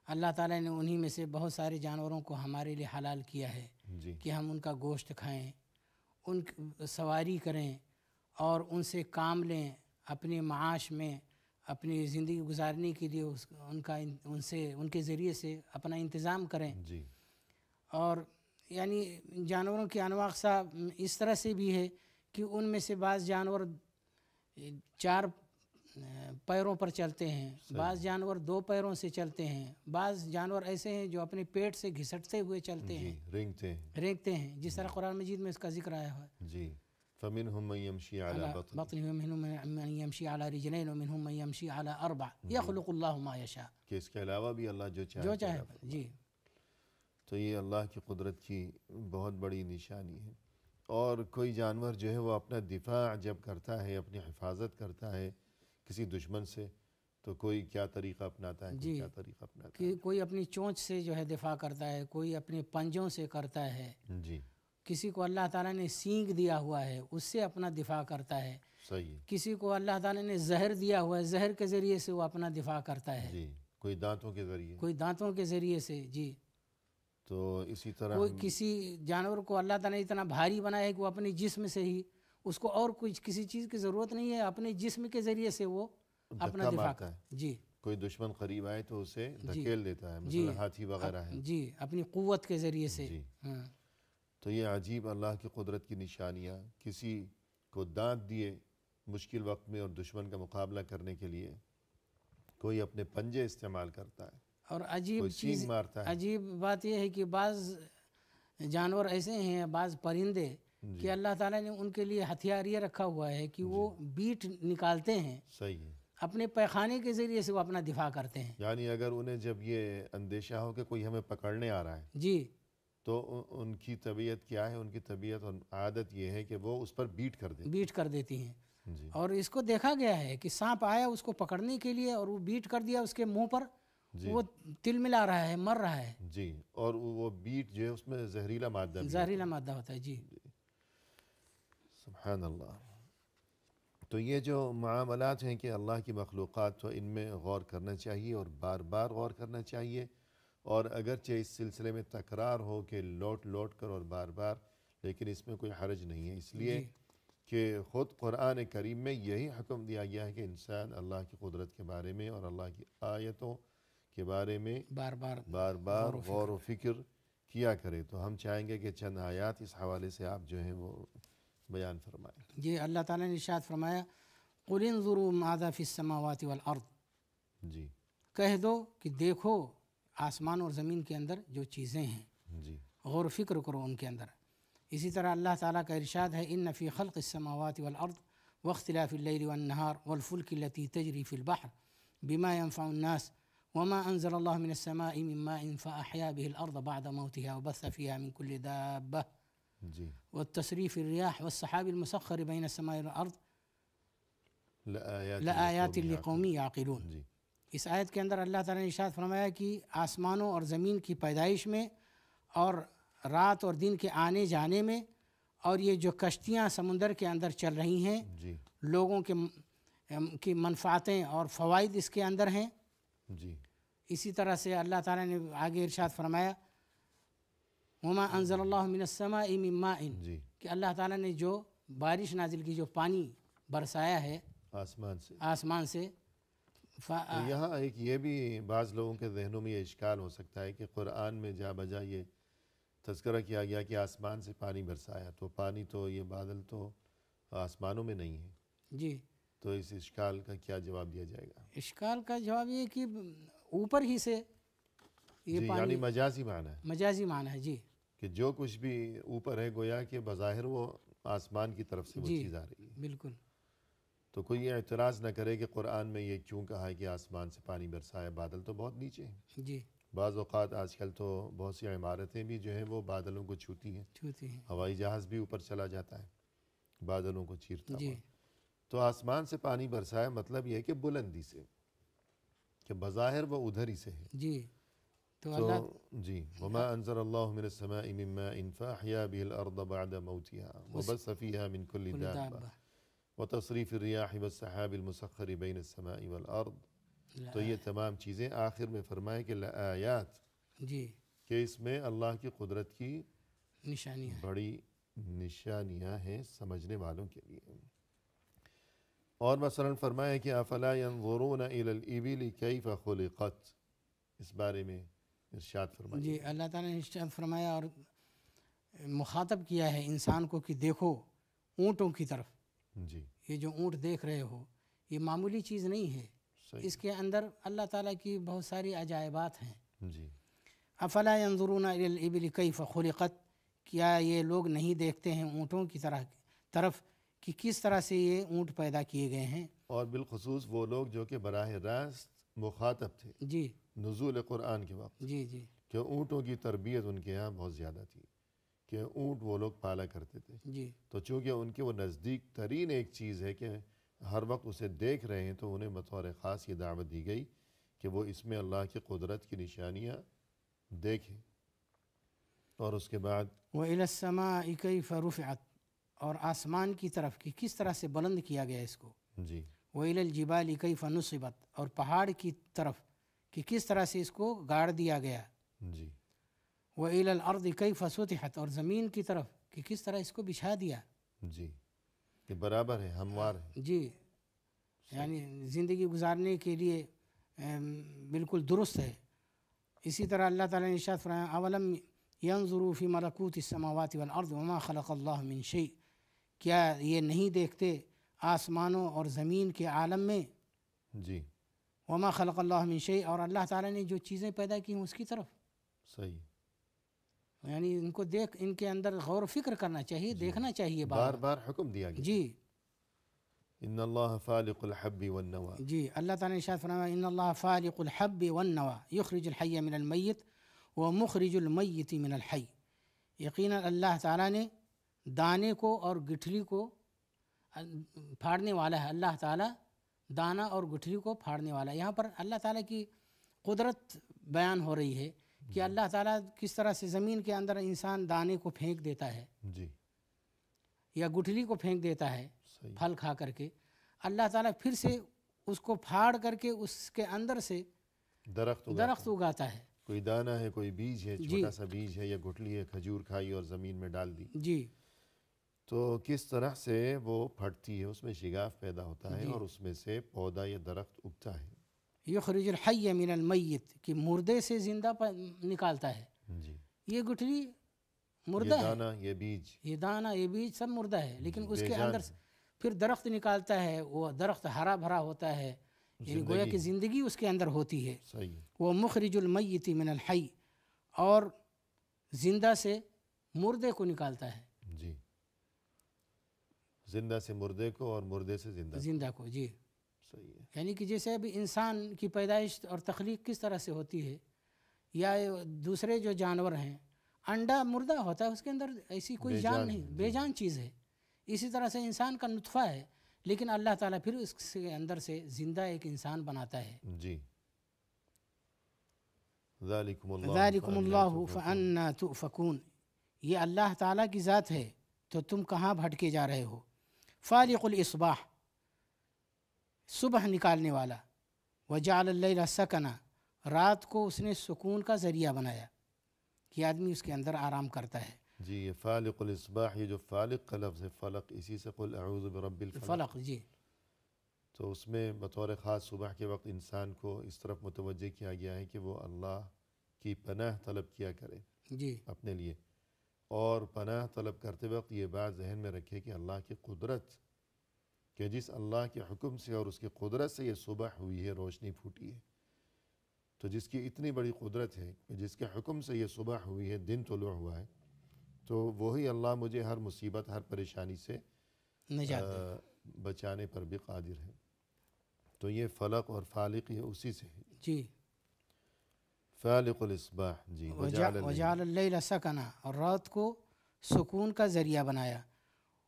S2: اللہ تعالیٰ نے انہی میں سے بہت سارے جانوروں کو ہمارے لیے حلال کیا ہے
S1: جی
S2: کہ ہم ان کا گوشت کھائیں، ان کی سواری کریں اور ان سے کام لیں، اپنے معاش میں اپنی زندگی گزارنے کے لیے ان کے ذریعے سے اپنا انتظام کریں۔
S1: جی
S2: اور یعنی جانوروں کی انواع اقسام اس طرح سے بھی ہے کہ ان میں سے بعض جانور 4 پیروں پر چلتے ہیں، بعض جانور 2 پیروں سے چلتے ہیں، بعض جانور ایسے ہیں جو اپنے پیٹ سے گھسٹتے ہوئے چلتے ہیں، رینگتے ہیں، جس طرح قرآن مجید میں اس کا ذکر آیا ہے۔
S1: جی فَمِنْهُمْ مَنْ يَمْشِي عَلَى بَطْنِهِ،
S2: ومنهم من يمشي على رجلين ومنهم من يمشي على 4 يخلق الله ما يشاء،
S1: کہ اس کے علاوہ بھی اللہ جو
S2: جو
S1: چاہے
S2: چاہے۔ جی،
S1: تو یہ اللہ کی قدرت کی بہت بڑی نشانی ہے۔ اور کوئی جانور جو ہے وہ اپنا دفاع جب کرتا ہے، اپنی حفاظت کرتا ہے کسی دشمن سے، تو کوئی کیا طریقہ اپناتا ہے، کوئی کیا طریقہ اپناتا
S2: کہ کوئی اپنی چونچ سے جو ہے دفاع کرتا ہے، کوئی اپنے پنجوں سے کرتا ہے،
S1: ہے۔ جی
S2: کسی کو اللہ تعالیٰ نے سینگ دیا ہوا ہے اس سے اپنا دفاع کرتا ہے،
S1: صحیح ہے۔
S2: کسی کو اللہ تعالیٰ نے زہر دیا ہوا ہے، زہر کے ذریعے سے وہ اپنا دفاع کرتا ہے،
S1: جی کوئی دانتوں کے ذریعے،
S2: کوئی دانتوں کے ذریعے سے۔ جی،
S1: تو اسی طرح
S2: کوئی کسی جانور کو اللہ تعالیٰ نے اتنا بھاری بنایا ہے کہ وہ اپنے جسم سے ہی، اس کو اور کچھ کسی چیز کی ضرورت نہیں ہے، اپنے جسم کے ذریعے سے وہ اپنا
S1: دھکا
S2: دفاع
S1: مارتا ہے۔
S2: جی
S1: کوئی دشمن قریب آئے تو اسے دھکیل دیتا ہے،
S2: جی،
S1: مثلا ہاتھی وغیرہ ہے۔
S2: جی، اپنی قوت کے ذریعے سے۔
S1: جی
S2: ہاں
S1: تو یہ عجیب اللہ کی قدرت کی نشانیاں، کسی کو دانت دیے مشکل وقت میں اور دشمن کا مقابلہ کرنے کے لیے، کوئی اپنے پنجے استعمال کرتا ہے،
S2: اور عجیب
S1: کوئی
S2: چیز،
S1: سینگ مارتا ہے۔
S2: عجیب بات یہ ہے کہ بعض جانور ایسے ہیں، بعض پرندے کہ اللہ تعالیٰ نے ان کے لیے ہتھیار یہ رکھا ہوا ہے کہ وہ بیٹ نکالتے ہیں،
S1: صحیح ہے۔
S2: اپنے پیخانے کے ذریعے سے وہ اپنا دفاع کرتے ہیں۔
S1: یعنی اگر انہیں جب یہ اندیشہ ہو کہ کوئی ہمیں پکڑنے آ رہا ہے،
S2: جی،
S1: تو ان کی طبیعت کیا ہے؟ ان کی طبیعت اور عادت یہ ہے کہ وہ اس پر بیٹ کر دیں۔
S2: بیٹ کر دیتی ہیں۔
S1: جی
S2: اور اس کو دیکھا گیا ہے کہ سانپ آیا اس کو پکڑنے کے لیے اور وہ بیٹ کر دیا اس کے منہ پر، وہ تل ملا رہا ہے، مر رہا ہے۔
S1: جی، اور وہ بیٹ جو ہے اس میں زہریلا مادہ بھی
S2: زہریلا مادہ ہوتا ہے۔ جی،
S1: سبحان اللہ۔ تو یہ جو معاملات ہیں کہ اللہ کی مخلوقات، تو ان میں غور کرنا چاہیے اور بار بار غور کرنا چاہیے، اور اگرچہ اس سلسلے میں تکرار ہو کہ لوٹ لوٹ کر اور بار بار، لیکن اس میں کوئی حرج نہیں ہے، اس لیے کہ خود قرآن کریم میں یہی حکم دیا گیا ہے کہ انسان اللہ کی قدرت کے بارے میں اور اللہ کی آیتوں کے بارے میں
S2: بار
S1: بار غور و فکر کیا کرے۔ تو ہم چاہیں گے کہ چند آیات اس حوالے سے آپ جو ہیں وہ بیان فرمائیں۔
S2: جی، اللہ تعالیٰ نے ارشاد فرمایا قُلِ انظُرُوا ماذا فی السماوات والارض،
S1: جی
S2: کہہ دو کہ دیکھو آسمان اور زمین کے اندر جو چیزیں ہیں،
S1: جی
S2: غور و فکر کرو ان کے اندر۔ اسی طرح اللہ تعالیٰ کا ارشاد ہے ان فی خلق السماوات والارض واختلاف اللیل والنہار والفلک التي تجری فی البحر بما ينفع الناس وما انزل اللہ من السماء من ماء فاحیا به الارض بعد موتها وبث فيها من كل دابة
S1: جی
S2: والتصریف الرياح والسحاب المسخر بین السماء والارض
S1: لآیات
S2: لقوم یعقلون۔
S1: جی
S2: اس آیت کے اندر اللہ تعالیٰ نے ارشاد فرمایا کہ آسمانوں اور زمین کی پیدائش میں اور رات اور دن کے آنے جانے میں، اور یہ جو کشتیاں سمندر کے اندر چل رہی ہیں،
S1: جی
S2: لوگوں کی منفعتیں اور فوائد اس کے اندر ہیں۔
S1: جی
S2: اسی طرح سے اللہ تعالیٰ نے آگے ارشاد فرمایا وما انزل اللہ من السماء من ماء،
S1: جی
S2: کہ اللہ تعالیٰ نے جو بارش نازل کی، جو پانی برسایا ہے آسمان سے۔
S1: یہاں ایک یہ بھی بعض لوگوں کے ذہنوں میں یہ اشکال ہو سکتا ہے کہ قرآن میں جا بجا یہ تذکرہ کیا گیا کہ آسمان سے پانی برسایا، تو پانی تو یہ بادل تو آسمانوں میں نہیں ہے،
S2: جی،
S1: تو اس اشکال کا کیا جواب دیا جائے گا؟
S2: اشکال کا جواب یہ کہ اوپر ہی سے یہ
S1: جی،
S2: پانی،
S1: یعنی مجازی معنی ہے
S2: مجازی معنی ہے۔ جی،
S1: کہ جو کچھ بھی اوپر ہے گویا کہ بظاہر وہ آسمان کی طرف سے وہ
S2: جی
S1: چیز آ رہی ہے۔
S2: بالکل۔
S1: تو کوئی یہ اعتراض نہ کرے کہ قرآن میں یہ کیوں کہا ہے کہ آسمان سے پانی برسائے، بادل تو بہت نیچے ہیں۔
S2: جی
S1: بعض اوقات آج کل تو بہت سی عمارتیں بھی جو ہیں وہ بادلوں کو چھوتی ہیں،
S2: چھوتی ہیں۔
S1: ہوائی جہاز بھی اوپر چلا جاتا ہے بادلوں کو چیرتا
S2: جی
S1: ہوا۔ تو آسمان سے پانی برسائے مطلب یہ ہے کہ بلندی سے، کہ بظاہر وہ ادھر ہی سے ہے۔
S2: جی تو
S1: تو
S2: اللہ
S1: جی وما انزل اللہ من السماء من ماء فاحیا به الارض بعد موتها وبث فيها من كل
S2: کل
S1: دابة
S2: دابہ
S1: وتصریف الریاح والسحاب المسخر بین السماء والارض۔ تو یہ تمام چیزیں آخر میں فرمائے کہ لآیات،
S2: جی
S1: کہ اس میں اللہ کی قدرت کی
S2: نشانیاں ہیں۔
S1: بڑی نشانیاں ہیں سمجھنے والوں کے لیے۔ اور مثلا فرمایا کہ افلا ينظرون الى الابل کیف خلقت، اس بارے میں ارشاد فرمائیے۔
S2: جی اللہ تعالیٰ نے ارشاد فرمایا اور مخاطب کیا ہے انسان کو کہ دیکھو اونٹوں کی طرف،
S1: جی
S2: یہ جو اونٹ دیکھ رہے ہو یہ معمولی چیز نہیں ہے،
S1: صحیح،
S2: اس کے اندر اللہ تعالیٰ کی بہت ساری عجائبات ہیں۔
S1: جی
S2: افلا ينظرون الى الابل کیف خلقت، کیا یہ لوگ نہیں دیکھتے ہیں اونٹوں کی طرف کہ کس طرح سے یہ اونٹ پیدا کیے گئے ہیں۔
S1: اور بالخصوص وہ لوگ جو کہ براہ راست مخاطب تھے
S2: جی
S1: نزول قرآن کے وقت،
S2: جی جی
S1: کہ اونٹوں کی تربیت ان کے ہاں بہت زیادہ تھی، کہ اونٹ وہ لوگ پالا کرتے تھے۔
S2: جی
S1: تو چونکہ ان کے وہ نزدیک ترین ایک چیز ہے کہ ہر وقت اسے دیکھ رہے ہیں، تو انہیں بطور خاص یہ دعوت دی گئی کہ وہ اس میں اللہ کی قدرت کی نشانیاں دیکھیں۔ اور اس کے بعد
S2: وإلى السماء كيف رفعت، اور آسمان کی طرف کہ کس طرح سے بلند کیا گیا اس کو۔
S1: جی
S2: وإلى الجبال كيف نصبت، اور پہاڑ کی طرف کہ کس طرح سے اس کو گاڑ دیا گیا۔
S1: جی
S2: وإلى الأرض كيف سطحت، اور زمین کی طرف کہ کس طرح اس کو بچھا دیا۔
S1: جی کہ برابر ہے، ہموار ہے۔
S2: جی یعنی زندگی گزارنے کے لیے بالکل درست ہے۔ اسی طرح اللہ تعالیٰ نے ارشاد فرمایا اولم ينظروا في ملکوت السماوات والارض وما خلق اللہ من شیء، کیا یہ نہیں دیکھتے آسمانوں اور زمین کے عالم میں،
S1: جی
S2: وما خلق اللہ من شیء، اور اللہ تعالیٰ نے جو چیزیں پیدا کی ہیں اس کی طرف،
S1: صحیح،
S2: یعنی ان کو دیکھ ان کے اندر غور و فکر کرنا چاہیے، دیکھنا چاہیے
S1: بار بار حکم دیا گیا۔
S2: جی
S1: ان اللہ فالق الحب والنوى۔
S2: جی اللہ تعالیٰ نے ارشاد فرمایا ان اللہ فالق الحب والنوى یخرج الحی من المیت ومخرج المیت من الحی، یقیناً اللہ تعالیٰ نے دانے کو اور گٹھلی کو پھاڑنے والا ہے۔ اللہ تعالیٰ دانہ اور گٹھلی کو پھاڑنے والا ہے۔ یہاں پر اللہ تعالیٰ کی قدرت بیان ہو رہی ہے کہ اللہ تعالیٰ کس طرح سے زمین کے اندر انسان دانے کو پھینک دیتا ہے
S1: جی
S2: یا گٹھلی کو پھینک دیتا ہے
S1: صحیح،
S2: پھل کھا کر کے، اللہ تعالیٰ پھر سے اس کو پھاڑ کر کے اس کے اندر سے درخت اگاتا ہے۔
S1: کوئی دانہ ہے، کوئی بیج ہے،
S2: جی
S1: چھوٹا سا بیج ہے یا گٹھلی ہے، کھجور کھائی اور زمین میں ڈال دی،
S2: جی
S1: تو کس طرح سے وہ پھٹتی ہے، اس میں شگاف پیدا ہوتا ہے
S2: جی
S1: اور اس میں سے پودا یا درخت اگتا ہے۔
S2: یخرج الحی من المیت، کہ مردے سے زندہ نکالتا ہے۔
S1: جی
S2: یہ گٹھلی
S1: یہ
S2: مردہ ہے،
S1: دانہ، یہ بیج
S2: یہ دانہ یہ بیج سب مردہ ہے، لیکن اس
S1: بے
S2: کے
S1: جان
S2: اندر سے پھر درخت نکالتا ہے، وہ درخت ہرا بھرا ہوتا ہے، یعنی گویا کہ زندگی اس کے اندر ہوتی ہے۔
S1: صحیح،
S2: وہ مخرج المیت من الحی، اور زندہ سے مردے کو نکالتا ہے،
S1: جی زندہ سے مردے کو اور مردے سے
S2: زندہ کو۔ جی
S1: صحیح ہے،
S2: یعنی کہ جیسے ابھی انسان کی پیدائش اور تخلیق کس طرح سے ہوتی ہے، یا دوسرے جو جانور ہیں، انڈا مردہ ہوتا ہے، اس کے اندر ایسی کوئی
S1: بے
S2: جان
S1: جان
S2: نہیں،
S1: ہے،
S2: بے جان چیز ہے۔ اسی طرح سے انسان کا نطفہ ہے، لیکن اللہ تعالیٰ پھر اس کے اندر سے زندہ ایک انسان بناتا ہے۔
S1: جی ذالکم
S2: ذالکم اللہ فأنا تؤفکون، یہ اللہ تعالیٰ کی ذات ہے تو تم کہاں بھٹکے جا رہے ہو۔ فالق الاصباح، صبح نکالنے والا، وجعل اللیل سکنا، رات کو اس نے سکون کا ذریعہ بنایا کہ آدمی اس کے اندر آرام کرتا ہے۔
S1: جی یہ فالق الاصباح، یہ جو فالق کا لفظ ہے فلق، اسی سے قل اعوذ برب الفلق،
S2: فلق جی
S1: تو اس میں بطور خاص صبح کے وقت انسان کو اس طرف متوجہ کیا گیا ہے کہ وہ اللہ کی پناہ طلب کیا کرے
S2: جی
S1: اپنے لیے، اور پناہ طلب کرتے وقت یہ بات ذہن میں رکھے کہ اللہ کی قدرت، کہ جس اللہ کے حکم سے اور اس کی قدرت سے یہ صبح ہوئی ہے، روشنی پھوٹی ہے، تو جس کی اتنی بڑی قدرت ہے کہ جس کے حکم سے یہ صبح ہوئی ہے، دن طلوع ہوا ہے، تو وہی اللہ مجھے ہر مصیبت، ہر پریشانی سے
S2: نجات دے۔
S1: بچانے پر بھی قادر ہے۔ تو یہ فلق اور فالق یہ اسی سے ہے۔
S2: جی،
S1: فالق الاصباح، جی، وجعل اللیل،
S2: وجعل اللیل سکنا، اور رات کو سکون کا ذریعہ بنایا،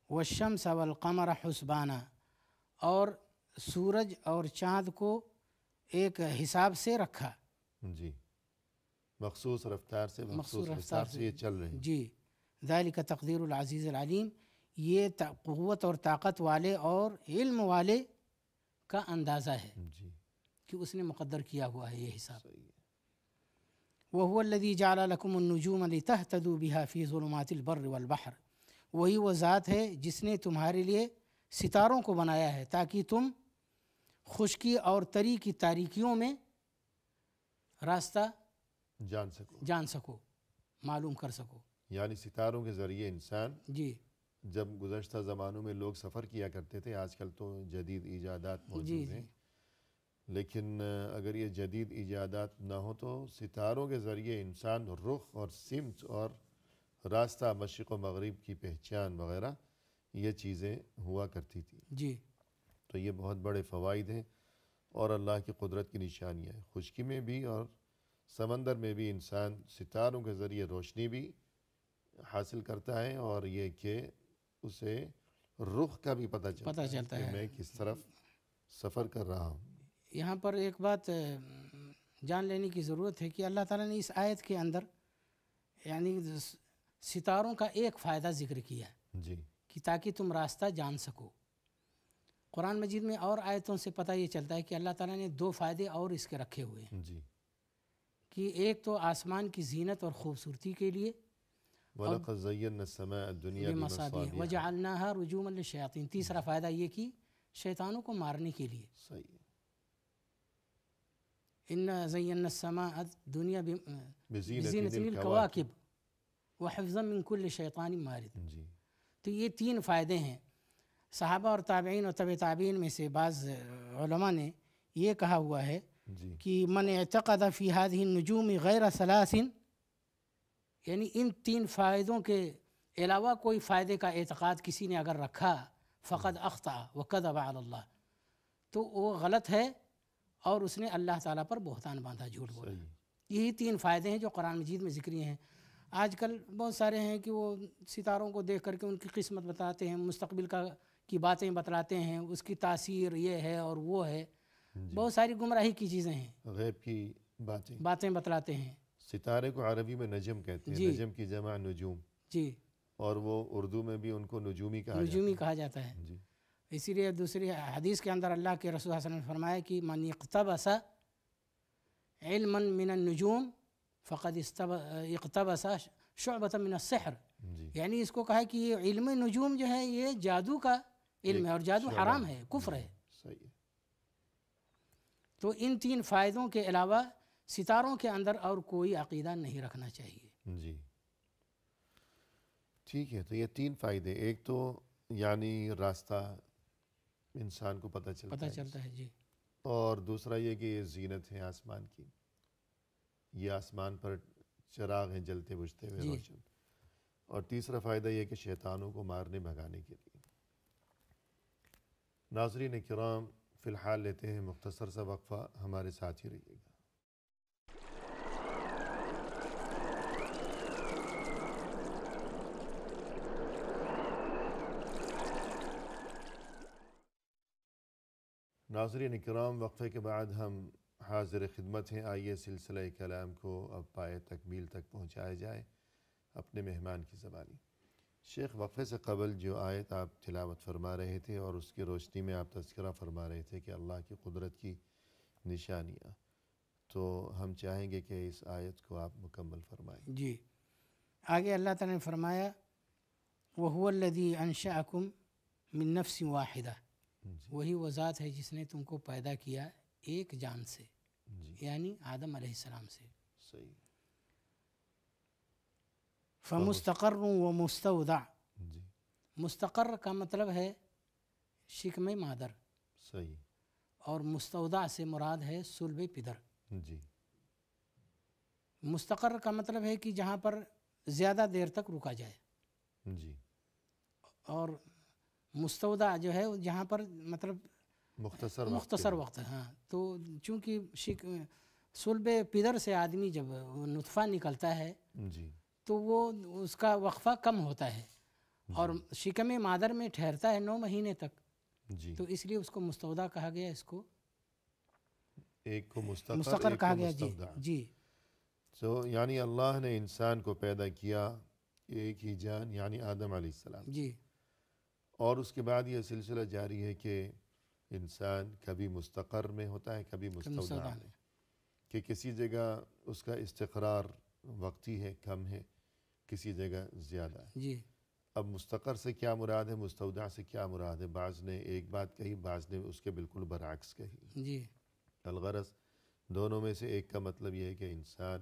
S2: والشمس والقمر حسبانا، اور سورج اور چاند کو ایک حساب سے رکھا،
S1: جی، مخصوص رفتار سے، مخصوص حساب سے یہ چل رہے ہیں۔
S2: جی، ذالک تقدیر العزیز العلیم، یہ قوت اور طاقت والے اور علم والے کا اندازہ ہے
S1: جی،
S2: کہ اس نے مقدر کیا ہوا ہے یہ حساب۔
S1: صحیح ہے۔
S2: وَهُوَ الَّذِي جَعَلَ لَكُمُ النُّجُومَ لِتَهْتَدُوا بِهَا فِي ظُلُمَاتِ الْبَرِّ وَالْبَحْرِ، وہی وہ ذات ہے جس نے تمہارے لیے ستاروں کو بنایا ہے تاکہ تم خشکی اور تری کی تاریکیوں میں راستہ جان سکو، معلوم کر سکو۔
S1: یعنی ستاروں کے ذریعے انسان،
S2: جی
S1: جب گزشتہ زمانوں میں لوگ سفر کیا کرتے تھے، آج کل تو جدید ایجادات
S2: جی
S1: موجود ہیں، لیکن اگر یہ جدید ایجادات نہ ہو تو ستاروں کے ذریعے انسان رخ اور سمت اور راستہ، مشرق و مغرب کی پہچان وغیرہ یہ چیزیں ہوا کرتی تھی۔
S2: جی
S1: تو یہ بہت بڑے فوائد ہیں اور اللہ کی قدرت کی نشانیاں ہیں۔ خشکی میں بھی اور سمندر میں بھی انسان ستاروں کے ذریعے روشنی بھی حاصل کرتا ہے، اور یہ کہ اسے رخ کا بھی پتہ چلتا ہے کہ میں کس طرف سفر کر رہا ہوں۔
S2: یہاں پر ایک بات جان لینے کی ضرورت ہے کہ اللہ تعالیٰ نے اس آیت کے اندر یعنی ستاروں کا ایک فائدہ ذکر کیا
S1: جی،
S2: کہ تاکہ تم راستہ جان سکو۔ قرآن مجید میں اور آیتوں سے پتہ یہ چلتا ہے کہ اللہ تعالیٰ نے دو فائدے اور اس کے رکھے ہوئے ہیں،
S1: جی،
S2: کہ ایک تو آسمان کی زینت اور خوبصورتی کے لیے،
S1: وَلَقَدْ زَيَّنَّا السَّمَاءَ الدُّنْيَا
S2: بِمَصَابِيحَ
S1: بِمَصَابِيحَ،
S2: وَجَعَلْنَاهَا رُجُومًا لِلشَّيَاطِينِ، تیسرا فائدہ یہ کہ شیطانوں کو مارنے کے لیے،
S1: صحیح ہے،
S2: إِنَّا زَيَّنَّا السَّمَاءَ الدُّنْيَا
S1: بِزِينَةٍ
S2: الْكَوَاكِبِ وَحِفْظًا مِّن كُلِّ شَيْطَانٍ مَارِدٍ۔
S1: جی،
S2: تو یہ تین فائدے ہیں۔ صحابہ اور تابعین اور تبع تابعین میں سے بعض علماء نے یہ کہا ہوا ہے
S1: جی،
S2: کہ من اعتقد فی هذه النجوم غیر ثلاث، یعنی ان تین فائدوں کے علاوہ کوئی فائدے کا اعتقاد کسی نے اگر رکھا، فقد اخطأ وکذب علی اللہ، تو وہ غلط ہے اور اس نے اللہ تعالیٰ پر بہتان باندھا، جھوٹ بولا۔
S1: صحیح،
S2: یہی تین فائدے ہیں جو قرآن مجید میں ذکری ہیں۔ آج کل بہت سارے ہیں کہ وہ ستاروں کو دیکھ کر کے ان کی قسمت بتاتے ہیں، مستقبل کی باتیں بتلاتے ہیں، اس کی تاثیر یہ ہے اور وہ ہے، بہت ساری گمراہی کی چیزیں ہیں،
S1: غیب کی
S2: باتیں بتلاتے ہیں۔
S1: ستارے کو عربی میں نجم کہتے ہیں، نجم کی جمع نجوم،
S2: جی،
S1: اور وہ اردو میں بھی ان کو نجومی
S2: کہا جاتا ہے۔
S1: جی،
S2: اسی لیے دوسری حدیث کے اندر اللہ کے رسول صلی اللہ علیہ وسلم نے فرمایا کہ من اقتبس علما من النجوم فقد اقتبس شعبۃ من السحر،
S1: جی،
S2: یعنی اس کو کہا کہ یہ علم نجوم جو ہے یہ جادو کا علم ہے اور جادو حرام ہے، کفر ہے۔
S1: صحیح ہے۔
S2: تو ان تین فائدوں کے علاوہ ستاروں کے اندر اور کوئی عقیدہ نہیں رکھنا چاہیے۔
S1: جی، ٹھیک ہے۔ تو یہ تین فائدے، ایک تو یعنی راستہ انسان کو پتہ چلتا ہے،
S2: جی،
S1: اور دوسرا یہ کہ یہ زینت ہے آسمان کی، یہ آسمان پر چراغ ہیں جلتے بجھتے ہوئے روشن، اور تیسرا فائدہ یہ کہ شیطانوں کو مارنے بھگانے کے لیے۔ ناظرین کرام، فی الحال لیتے ہیں مختصر سا وقفہ، ہمارے ساتھ ہی رہیے گا۔ ناظرین کرام، وقفے کے بعد ہم حاضر خدمت ہیں۔ آئیے سلسلہ کلام کو اب پائے تکمیل تک پہنچایا جائے اپنے مہمان کی زبانی۔ شیخ، وقفے سے قبل جو آیت آپ تلاوت فرما رہے تھے اور اس کی روشنی میں آپ تذکرہ فرما رہے تھے کہ اللہ کی قدرت کی نشانیاں، تو ہم چاہیں گے کہ اس آیت کو آپ مکمل فرمائیں۔
S2: جی، آگے اللہ تعالیٰ نے فرمایا وَهُوَ الَّذِي أَنشَأَكُم مِّن نَفْسٍ وَاحِدَةٍ، وہی وہ ذات ہے جس نے تم کو پیدا کیا ایک جان سے، یعنی آدم علیہ السلام سے۔
S1: صحیح،
S2: فمستقر و مستودع،
S1: جی،
S2: مستقر کا مطلب ہے شکم مادر،
S1: صحیح،
S2: اور مستودع سے مراد ہے صلب پدر۔
S1: جی،
S2: مستقر کا مطلب ہے کہ جہاں پر زیادہ دیر تک رکا جائے،
S1: جی،
S2: اور مستودع جو ہے جہاں پر مطلب
S1: مختصر
S2: وقت ہے. ہاں تو چونکہ صلب پدر سے آدمی جب نطفہ نکلتا ہے
S1: جی
S2: تو وہ اس کا وقفہ کم ہوتا ہے اور شکم مادر میں ٹھہرتا ہے 9 مہینے تک.
S1: جی
S2: تو اس لیے اس کو مستودع کہا گیا, اس کو
S1: ایک کو
S2: مستقر
S1: ایک
S2: کہا
S1: کو
S2: گیا. جی
S1: مستودع.
S2: جی
S1: تو یعنی اللہ نے انسان کو پیدا کیا ایک ہی جان یعنی آدم علیہ السلام,
S2: جی
S1: اور اس کے بعد یہ سلسلہ جاری ہے کہ انسان کبھی مستقر میں ہوتا ہے کبھی مستودع میں, کہ کسی جگہ اس کا استقرار وقتی ہے کم ہے, کسی جگہ زیادہ ہے.
S2: جی
S1: اب مستقر سے کیا مراد ہے, مستودع سے کیا مراد ہے؟ بعض نے ایک بات کہی, بعض نے اس کے بالکل برعکس کہی.
S2: جی
S1: الغرض دونوں میں سے ایک کا مطلب یہ ہے کہ انسان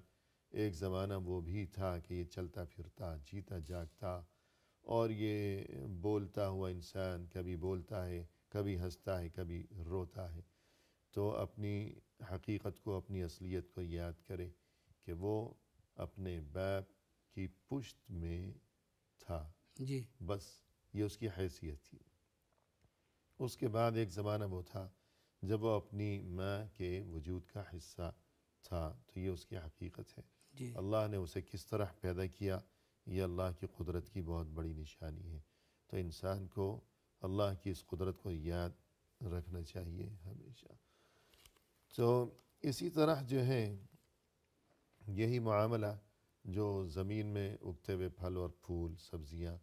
S1: ایک زمانہ وہ بھی تھا کہ یہ چلتا پھرتا جیتا جاگتا اور یہ بولتا ہوا انسان, کبھی بولتا ہے کبھی ہنستا ہے کبھی روتا ہے, تو اپنی حقیقت کو اپنی اصلیت کو یاد کرے کہ وہ اپنے باپ کی پشت میں تھا,
S2: جی
S1: بس یہ اس کی حیثیت تھی. اس کے بعد ایک زمانہ وہ تھا جب وہ اپنی ماں کے وجود کا حصہ تھا, تو یہ اس کی حقیقت ہے.
S2: جی
S1: اللہ نے اسے کس طرح پیدا کیا, یہ اللہ کی قدرت کی بہت بڑی نشانی ہے. تو انسان کو اللہ کی اس قدرت کو یاد رکھنا چاہیے ہمیشہ. تو اسی طرح جو ہے یہی معاملہ جو زمین میں اگتے ہوئے پھل اور پھول سبزیاں,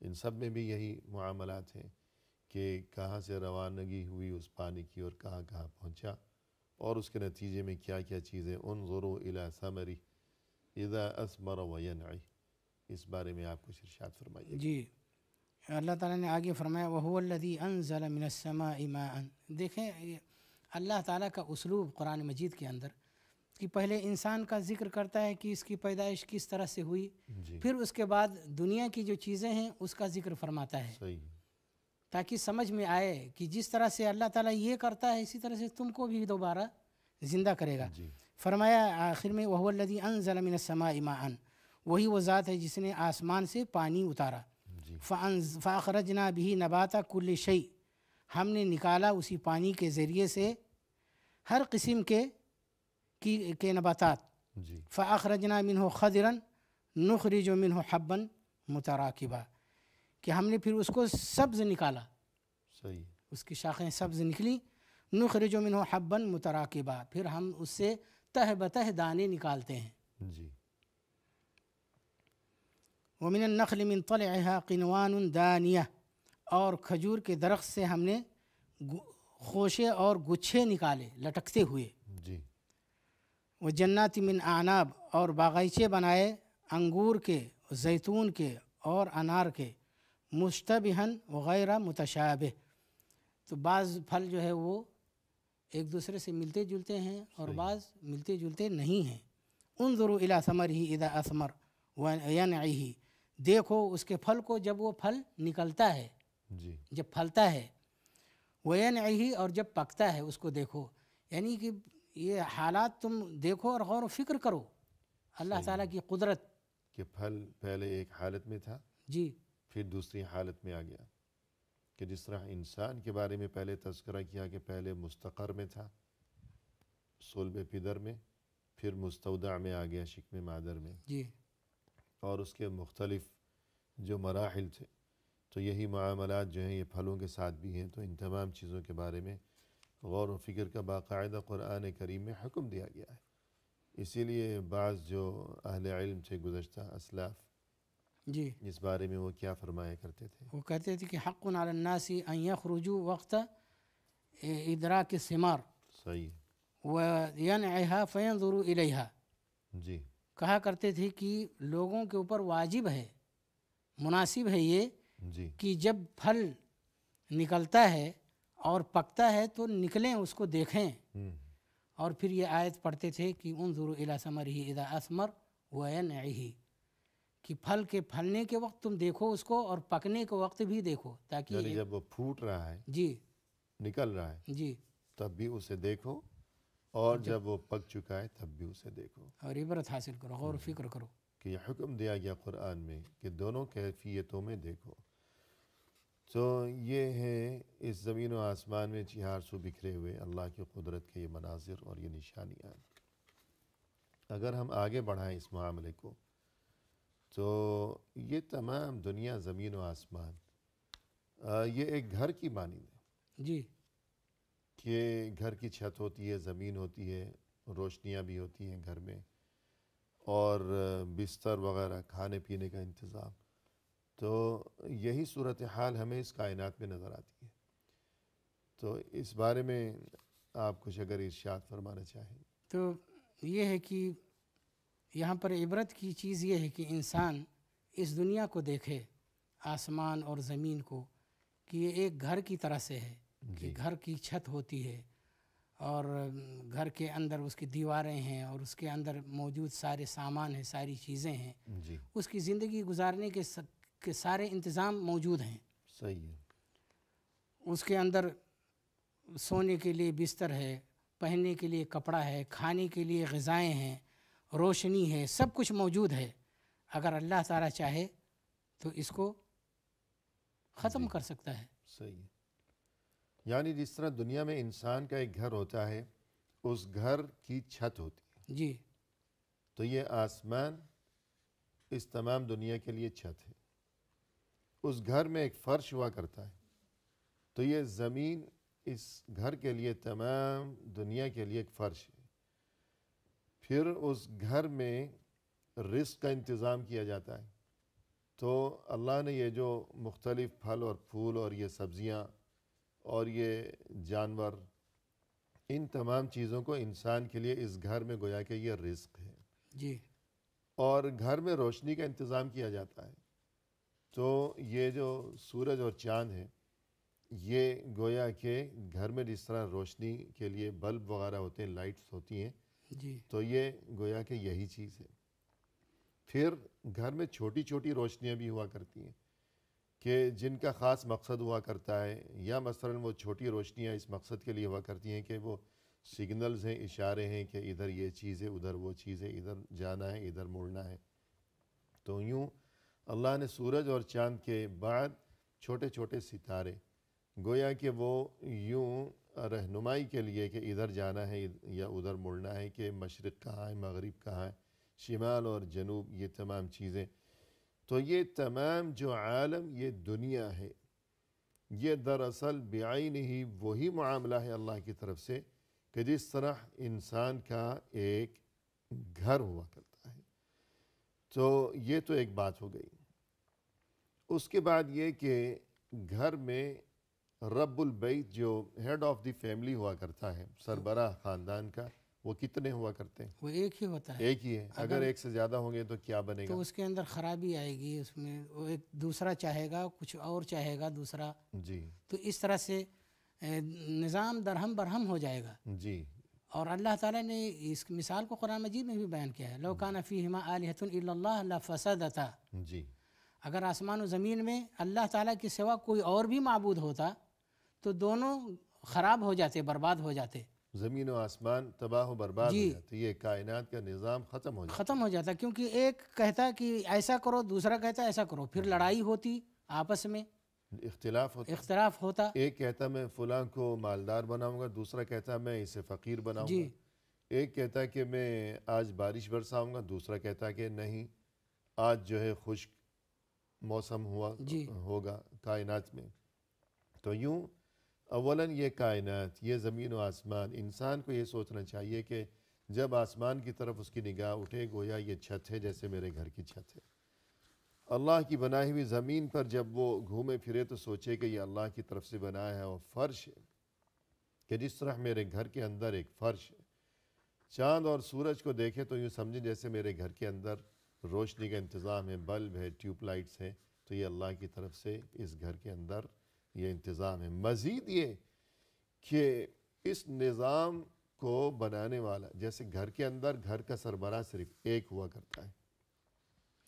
S1: ان سب میں بھی یہی معاملات ہیں کہ کہاں سے روانگی ہوئی اس پانی کی اور کہاں کہاں پہنچا, اور اس کے نتیجے میں کیا کیا چیزیں. انظروا الی ثمرہ اذا اثمر وینعی, اس بارے میں آپ کچھ ارشاد فرمائیے.
S2: جی اللہ تعالیٰ نے آگے فرمایا وَهُوَ الَّذِي أَنزَلَ مِنَ السَّمَاءِ مَاءً. دیکھیں اللہ تعالیٰ کا اسلوب قرآن مجید کے اندر کہ پہلے انسان کا ذکر کرتا ہے کہ اس کی پیدائش کس طرح سے ہوئی,
S1: جی
S2: پھر اس کے بعد دنیا کی جو چیزیں ہیں اس کا ذکر فرماتا ہے,
S1: صحیح,
S2: تاکہ سمجھ میں آئے کہ جس طرح سے اللہ تعالیٰ یہ کرتا ہے اسی طرح سے تم کو بھی دوبارہ زندہ کرے گا.
S1: جی
S2: فرمایا آخر میں وَهُوَ الَّذِي أَنزَلَ مِنَ السَّمَاءِ مَاءً, وہی وہ ذات ہے جس نے آسمان سے پانی اتارا.
S1: جی
S2: فَأَخْرَجْنَا بِهِ نَبَاتَ كُلِّ شَيْءٍ, ہم نے نکالا اسی پانی کے ذریعے سے ہر قسم کے نباتات.
S1: جی
S2: فَأَخْرَجْنَا مِنْهُ خَضِرًا نُخْرِجُ مِنْهُ حَبًّا مُتَرَاكِبًا, کہ ہم نے پھر اس کو سبز نکالا,
S1: صحیح,
S2: اس کی شاخیں سبز نکلی. نُخْرِجُ مِنْهُ حَبًّا مُتَرَاكِبًا, پھر ہم اس سے تہ بتہ دانے نکالتے ہیں.
S1: جی
S2: وَمِنَ النَّخْلِ مِنْ طَلْعِهَا قِنْوَانٌ دَانِيَةٌ, اور کھجور کے درخت سے ہم نے خوشے اور گچھے نکالے لٹکتے ہوئے.
S1: جی
S2: وَجَنَّاتٍ مِنْ أَعْنَابٍ, اور باغیچے بنائے انگور کے, زیتون کے اور انار کے. مشتبہاً وغیرہ متشابہ, تو بعض پھل جو ہے وہ ایک دوسرے سے ملتے جلتے ہیں اور بعض ملتے جلتے نہیں ہیں. انظروا الی ثمرہ اذا اثمر وینعہ, دیکھو اس کے پھل کو جب وہ پھل نکلتا ہے,
S1: جی
S2: جب پھلتا ہے. وینعہ, اور جب پکتا ہے اس کو دیکھو. یعنی کہ یہ حالات تم دیکھو اور غور و فکر کرو اللہ تعالیٰ کی قدرت.
S1: کہ پھل پہلے ایک حالت میں تھا,
S2: جی
S1: پھر دوسری حالت میں آ گیا, کہ جس طرح انسان کے بارے میں پہلے تذکرہ کیا کہ پہلے مستقر میں تھا صلب پدر میں, پھر مستودع میں آ گیا شکم مادر میں,
S2: جی
S1: اور اس کے مختلف جو مراحل تھے. تو یہی معاملات جو ہیں یہ پھلوں کے ساتھ بھی ہیں. تو ان تمام چیزوں کے بارے میں غور و فکر کا باقاعدہ قرآن کریم میں حکم دیا گیا ہے. اسی لیے بعض جو اہل علم تھے گزشتہ اسلاف,
S2: جی
S1: اس بارے میں وہ کیا فرمایا کرتے تھے؟
S2: وہ کہتے تھے کہ حق علی الناس ان یخرجوا وقت ادراک الثمار
S1: صحیح,
S2: وینعها فینظروا الیہا.
S1: جی
S2: کہا کرتے تھے کہ لوگوں کے اوپر واجب ہے, مناسب ہے یہ
S1: جی
S2: کہ جب پھل نکلتا ہے اور پکتا ہے تو نکلیں اس کو دیکھیں. اور پھر یہ آیت پڑھتے تھے کہ انظروا الی ثمرہ اذا اثمر وینعہ, کہ پھل کے پھلنے کے وقت تم دیکھو اس کو اور پکنے کے وقت بھی دیکھو, تاکہ
S1: یعنی جب وہ پھوٹ رہا ہے,
S2: جی
S1: نکل رہا ہے,
S2: جی
S1: تب بھی اسے دیکھو, اور جب وہ پک چکا ہے تب بھی اسے دیکھو,
S2: اور عبرت حاصل کرو, غور و فکر کرو.
S1: کہ یہ حکم دیا گیا قرآن میں کہ دونوں کیفیتوں میں دیکھو. تو یہ ہے اس زمین و آسمان میں چہار سو بکھرے ہوئے اللہ کی قدرت کے یہ مناظر اور یہ نشانیاں۔ اگر ہم آگے بڑھائیں اس معاملے کو تو یہ تمام دنیا زمین و آسمان یہ ایک گھر کی مانند ہے
S2: جی
S1: کہ گھر کی چھت ہوتی ہے، زمین ہوتی ہے، روشنیاں بھی ہوتی ہیں گھر میں، اور بستر وغیرہ، کھانے پینے کا انتظام۔ تو یہی صورتحال ہمیں اس کائنات میں نظر آتی ہے۔ تو اس بارے میں آپ کچھ اگر ارشاد فرمانا چاہیں۔
S2: تو یہ ہے کہ یہاں پر عبرت کی چیز یہ ہے کہ انسان اس دنیا کو دیکھے، آسمان اور زمین کو، کہ یہ ایک گھر کی طرح سے ہے کہ گھر کی چھت ہوتی ہے اور گھر کے اندر اس کی دیواریں ہیں اور اس کے اندر موجود سارے سامان ہیں، ساری چیزیں ہیں،
S1: جی
S2: اس کی زندگی گزارنے کے سارے انتظام موجود ہیں۔
S1: صحیح ہے۔
S2: اس کے اندر سونے کے لیے بستر ہے، پہننے کے لیے کپڑا ہے، کھانے کے لیے غذائیں ہیں، روشنی ہے، سب کچھ موجود ہے۔ اگر اللہ تعالیٰ چاہے تو اس کو ختم کر سکتا ہے۔
S1: صحیح ہے۔ یعنی جس طرح دنیا میں انسان کا ایک گھر ہوتا ہے، اس گھر کی چھت ہوتی ہے،
S2: جی
S1: تو یہ آسمان اس تمام دنیا کے لیے چھت ہے۔ اس گھر میں ایک فرش ہوا کرتا ہے، تو یہ زمین اس گھر کے لیے، تمام دنیا کے لیے ایک فرش ہے۔ پھر اس گھر میں رزق کا انتظام کیا جاتا ہے، تو اللہ نے یہ جو مختلف پھل اور پھول اور یہ سبزیاں اور یہ جانور، ان تمام چیزوں کو انسان کے لیے اس گھر میں گویا کہ یہ رزق ہے۔
S2: جی
S1: اور گھر میں روشنی کا انتظام کیا جاتا ہے، تو یہ جو سورج اور چاند ہے، یہ گویا کہ گھر میں جس طرح روشنی کے لیے بلب وغیرہ ہوتے ہیں، لائٹس ہوتی ہیں،
S2: جی
S1: تو یہ گویا کہ یہی چیز ہے۔ پھر گھر میں چھوٹی چھوٹی روشنیاں بھی ہوا کرتی ہیں کہ جن کا خاص مقصد ہوا کرتا ہے، یا مثلا وہ چھوٹی روشنیاں اس مقصد کے لیے ہوا کرتی ہیں کہ وہ سگنلز ہیں، اشارے ہیں کہ ادھر یہ چیز ہے، ادھر وہ چیز ہے، ادھر جانا ہے، ادھر مڑنا ہے۔ تو یوں اللہ نے سورج اور چاند کے بعد چھوٹے چھوٹے ستارے، گویا کہ وہ یوں رہنمائی کے لیے کہ ادھر جانا ہے یا ادھر مڑنا ہے، کہ مشرق کہاں ہے، مغرب کہاں ہے، شمال اور جنوب، یہ تمام چیزیں۔ تو یہ تمام جو عالم، یہ دنیا ہے، یہ دراصل بعین ہی وہی معاملہ ہے اللہ کی طرف سے کہ جس طرح انسان کا ایک گھر ہوا کرتا ہے۔ تو یہ تو ایک بات ہو گئی۔ اس کے بعد یہ کہ گھر میں رب البیت جو ہیڈ آف دی فیملی ہوا کرتا ہے، سربراہ خاندان کا، وہ کتنے ہوا کرتے ہیں؟
S2: وہ ایک ہی ہوتا ہے۔
S1: ایک ہی ہے۔ اگر ایک سے زیادہ ہوں گے تو کیا بنے گا؟
S2: تو اس کے اندر خرابی آئے گی، اس میں وہ ایک دوسرا چاہے گا، کچھ اور چاہے گا دوسرا،
S1: جی
S2: تو اس طرح سے نظام درہم برہم ہو جائے گا۔
S1: جی
S2: اور اللہ تعالیٰ نے اس مثال کو قرآن مجید میں بھی بیان کیا ہے، لو کان فیہما آلہۃ الا اللہ لفسدتا۔
S1: جی
S2: اگر آسمان و زمین میں اللہ تعالیٰ کے سوا کوئی اور بھی معبود ہوتا تو دونوں خراب ہو جاتے، برباد ہو جاتے،
S1: زمین و آسمان تباہ و برباد ہو جاتے، یہ کائنات کا نظام ختم ہو جاتا۔
S2: ختم ہو جاتا، کیونکہ ایک کہتا کہ ایسا کرو، دوسرا کہتا ایسا کرو، پھر لڑائی ہوتی آپس میں،
S1: اختلاف ہوتا،
S2: اختلاف ہوتا۔
S1: ایک کہتا میں فلاں کو مالدار بناؤں گا، دوسرا کہتا میں اسے فقیر بناؤں
S2: جی
S1: گا۔ ایک کہتا کہ میں آج بارش برساؤں گا، دوسرا کہتا کہ نہیں، آج جو ہے خشک موسم ہوگا کائنات میں۔ تو یوں اولاً یہ کائنات، یہ زمین و آسمان، انسان کو یہ سوچنا چاہیے کہ جب آسمان کی طرف اس کی نگاہ اٹھے، گویا یہ چھت ہے جیسے میرے گھر کی چھت ہے۔ اللہ کی بنائی ہوئی زمین پر جب وہ گھومے پھرے تو سوچے کہ یہ اللہ کی طرف سے بنایا ہے، اور فرش ہے کہ جس طرح میرے گھر کے اندر ایک فرش ہے۔ چاند اور سورج کو دیکھے تو یوں سمجھیں جیسے میرے گھر کے اندر روشنی کا انتظام ہے، بلب ہے، ٹیوب لائٹس ہیں، تو یہ اللہ کی طرف سے اس گھر کے اندر یہ انتظام ہے۔ مزید یہ کہ اس نظام کو بنانے والا، جیسے گھر کے اندر گھر کا سربراہ صرف ایک ہوا کرتا ہے،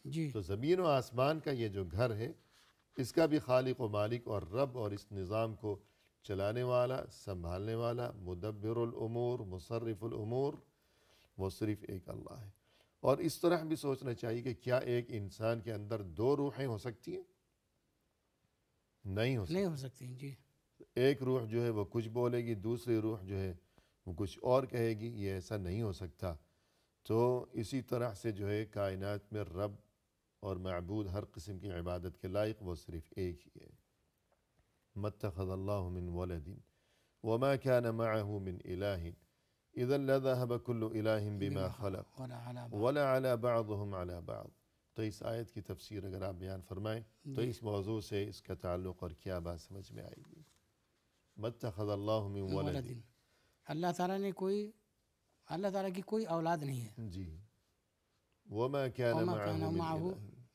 S2: جی
S1: تو زمین و آسمان کا یہ جو گھر ہے، اس کا بھی خالق و مالک اور رب اور اس نظام کو چلانے والا، سنبھالنے والا، مدبر الامور، مصرف الامور، وہ صرف ایک اللہ ہے۔ اور اس طرح بھی سوچنا چاہیے کہ کیا ایک انسان کے اندر دو روحیں ہو سکتی ہیں؟ نہیں ہو
S2: نہیں ہو سکتی جی.
S1: ایک روح جو ہے وہ کچھ بولے گی، دوسری روح جو ہے وہ کچھ اور کہے گی، یہ ایسا نہیں ہو سکتا. تو اسی طرح سے جو ہے کائنات میں رب اور معبود ہر قسم کی عبادت کے لائق وہ صرف ایک ہی ہے. مَتَّخَذَ اللَّهُ مِن وَلَدٍ وَمَا كَانَ مَعَهُ مِنْ إِلَٰهٍ إِذًا لَذَهَبَ كُلُّ إِلَٰهٍ بِمَا خَلَقَ وَلَا عَلَى بَعْضُهُمْ عَلَى بَعْضٍ. تو اس آیت کی تفسیر اگر آپ بیان فرمائیں تو اس موضوع سے اس کا تعلق اور کیا بات سمجھ میں آئے گی؟ مَتَّخَذَ اللَّهُ مِن وَلَدٍ،
S2: اللہ تعالیٰ کی کوئی اولاد نہیں ہے.
S1: جی. وَمَا كَانَ
S2: وما
S1: مَعَهُ
S2: كان
S1: مِنْ
S2: معه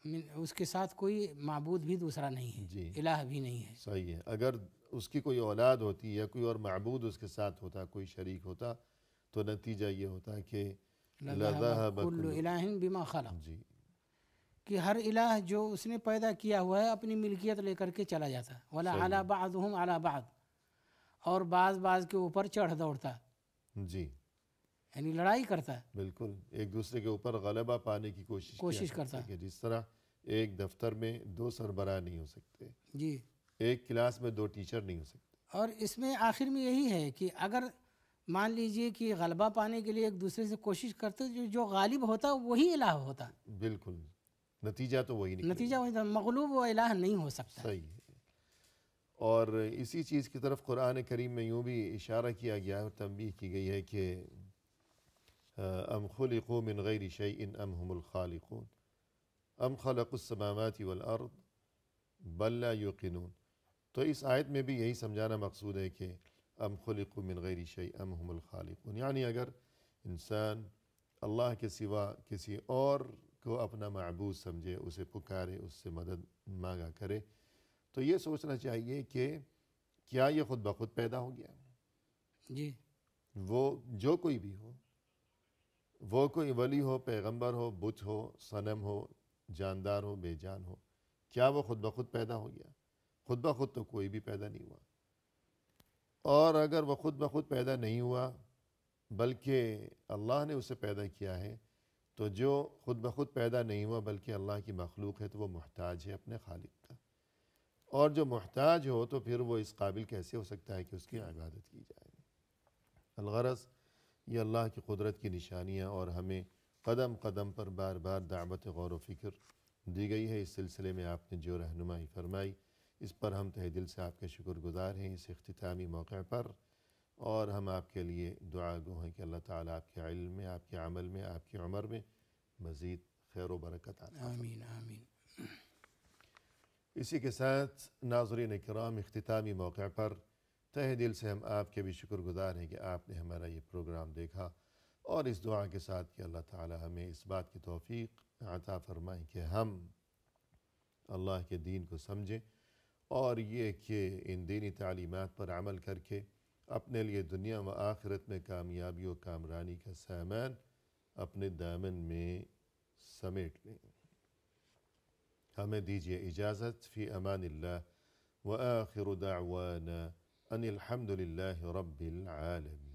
S1: إِلَٰهٍ،
S2: اس کے ساتھ کوئی معبود بھی دوسرا نہیں ہے،
S1: جی
S2: الہ بھی نہیں ہے.
S1: صحیح ہے. اگر اس کی کوئی اولاد ہوتی یا کوئی اور معبود اس کے ساتھ ہوتا، کوئی شریک ہوتا، تو نتیجہ یہ ہوتا کہ
S2: لَذَهَبَ كُلُّ إِلَٰهٍ بِمَا خَلَقَ،
S1: جی
S2: کہ ہر الہ جو اس نے پیدا کیا ہوا ہے اپنی ملکیت لے کر کے چلا جاتا. وَلَا عَلَى بَعْضُهُمْ عَلَى بَعْضٍ، اور بعض کے اوپر چڑھ دوڑتا،
S1: جی
S2: یعنی لڑائی کرتا،
S1: بالکل ایک دوسرے کے اوپر غلبہ پانے کی کوشش
S2: کرتا
S1: ہے. کہ جس طرح ایک دفتر میں دو سربراہ نہیں ہو سکتے،
S2: جی.
S1: ایک کلاس میں دو ٹیچر نہیں ہو سکتے.
S2: اور اس میں آخر میں یہی ہے کہ اگر مان لیجئے کہ غلبہ پانے کے لیے ایک دوسرے سے کوشش کرتے، جو غالب ہوتا وہی الہ ہوتا.
S1: بالکل نتیجہ تو وہی نکلے.
S2: نتیجہ وہی تھا، مغلوب و الہ نہیں ہو سکتا.
S1: صحیح ہے. اور اسی چیز کی طرف قرآن کریم میں یوں بھی اشارہ کیا گیا ہے اور تنبیہ کی گئی ہے کہ ام خلقوا من غیر شیء ام هم الخالقون ام خلقوا السماوات والارض بل لا یوقنون. تو اس آیت میں بھی یہی سمجھانا مقصود ہے کہ ام خلقوا من غیر شیء ام هم الخالقون، یعنی اگر انسان اللہ کے سوا کسی اور کو اپنا معبود سمجھے، اسے پکارے، اس سے مدد مانگا کرے، تو یہ سوچنا چاہیے کہ کیا یہ خود بخود پیدا ہو گیا؟
S2: جی.
S1: وہ جو کوئی بھی ہو، وہ کوئی ولی ہو، پیغمبر ہو، بت ہو، صنم ہو، جاندار ہو، بے جان ہو، کیا وہ خود بخود پیدا ہو گیا؟ خود بخود تو کوئی بھی پیدا نہیں ہوا. اور اگر وہ خود بخود پیدا نہیں ہوا بلکہ اللہ نے اسے پیدا کیا ہے، تو جو خود بخود پیدا نہیں ہوا بلکہ اللہ کی مخلوق ہے تو وہ محتاج ہے اپنے خالق کا. اور جو محتاج ہو تو پھر وہ اس قابل کیسے ہو سکتا ہے کہ اس کی عبادت کی جائے؟ الغرض یہ اللہ کی قدرت کی نشانیاں اور ہمیں قدم قدم پر بار بار دعوت غور و فکر دی گئی ہے. اس سلسلے میں آپ نے جو رہنمائی فرمائی اس پر ہم تہ دل سے آپ کے شکر گزار ہیں اس اختتامی موقع پر، اور ہم آپ کے لیے دعا گو ہیں کہ اللہ تعالیٰ آپ کے علم میں، آپ کے عمل میں، آپ کی عمر میں مزید خیر و برکت عطا فرمائے.
S2: آمین آمین.
S1: اسی کے ساتھ ناظرین کرام، اختتامی موقع پر تہ دل سے ہم آپ کے بھی شکر گزار ہیں کہ آپ نے ہمارا یہ پروگرام دیکھا، اور اس دعا کے ساتھ کہ اللہ تعالی ہمیں اس بات کی توفیق عطا فرمائیں کہ ہم اللہ کے دین کو سمجھیں، اور یہ کہ ان دینی تعلیمات پر عمل کر کے اپنے لیے دنیا و آخرت میں کامیابی و کامرانی کا سامان اپنے دامن میں سمیٹ لیں. ہمیں دیجیے اجازت. فی امان اللہ، وآخر دعوانا ان الحمد للہ رب العالمین.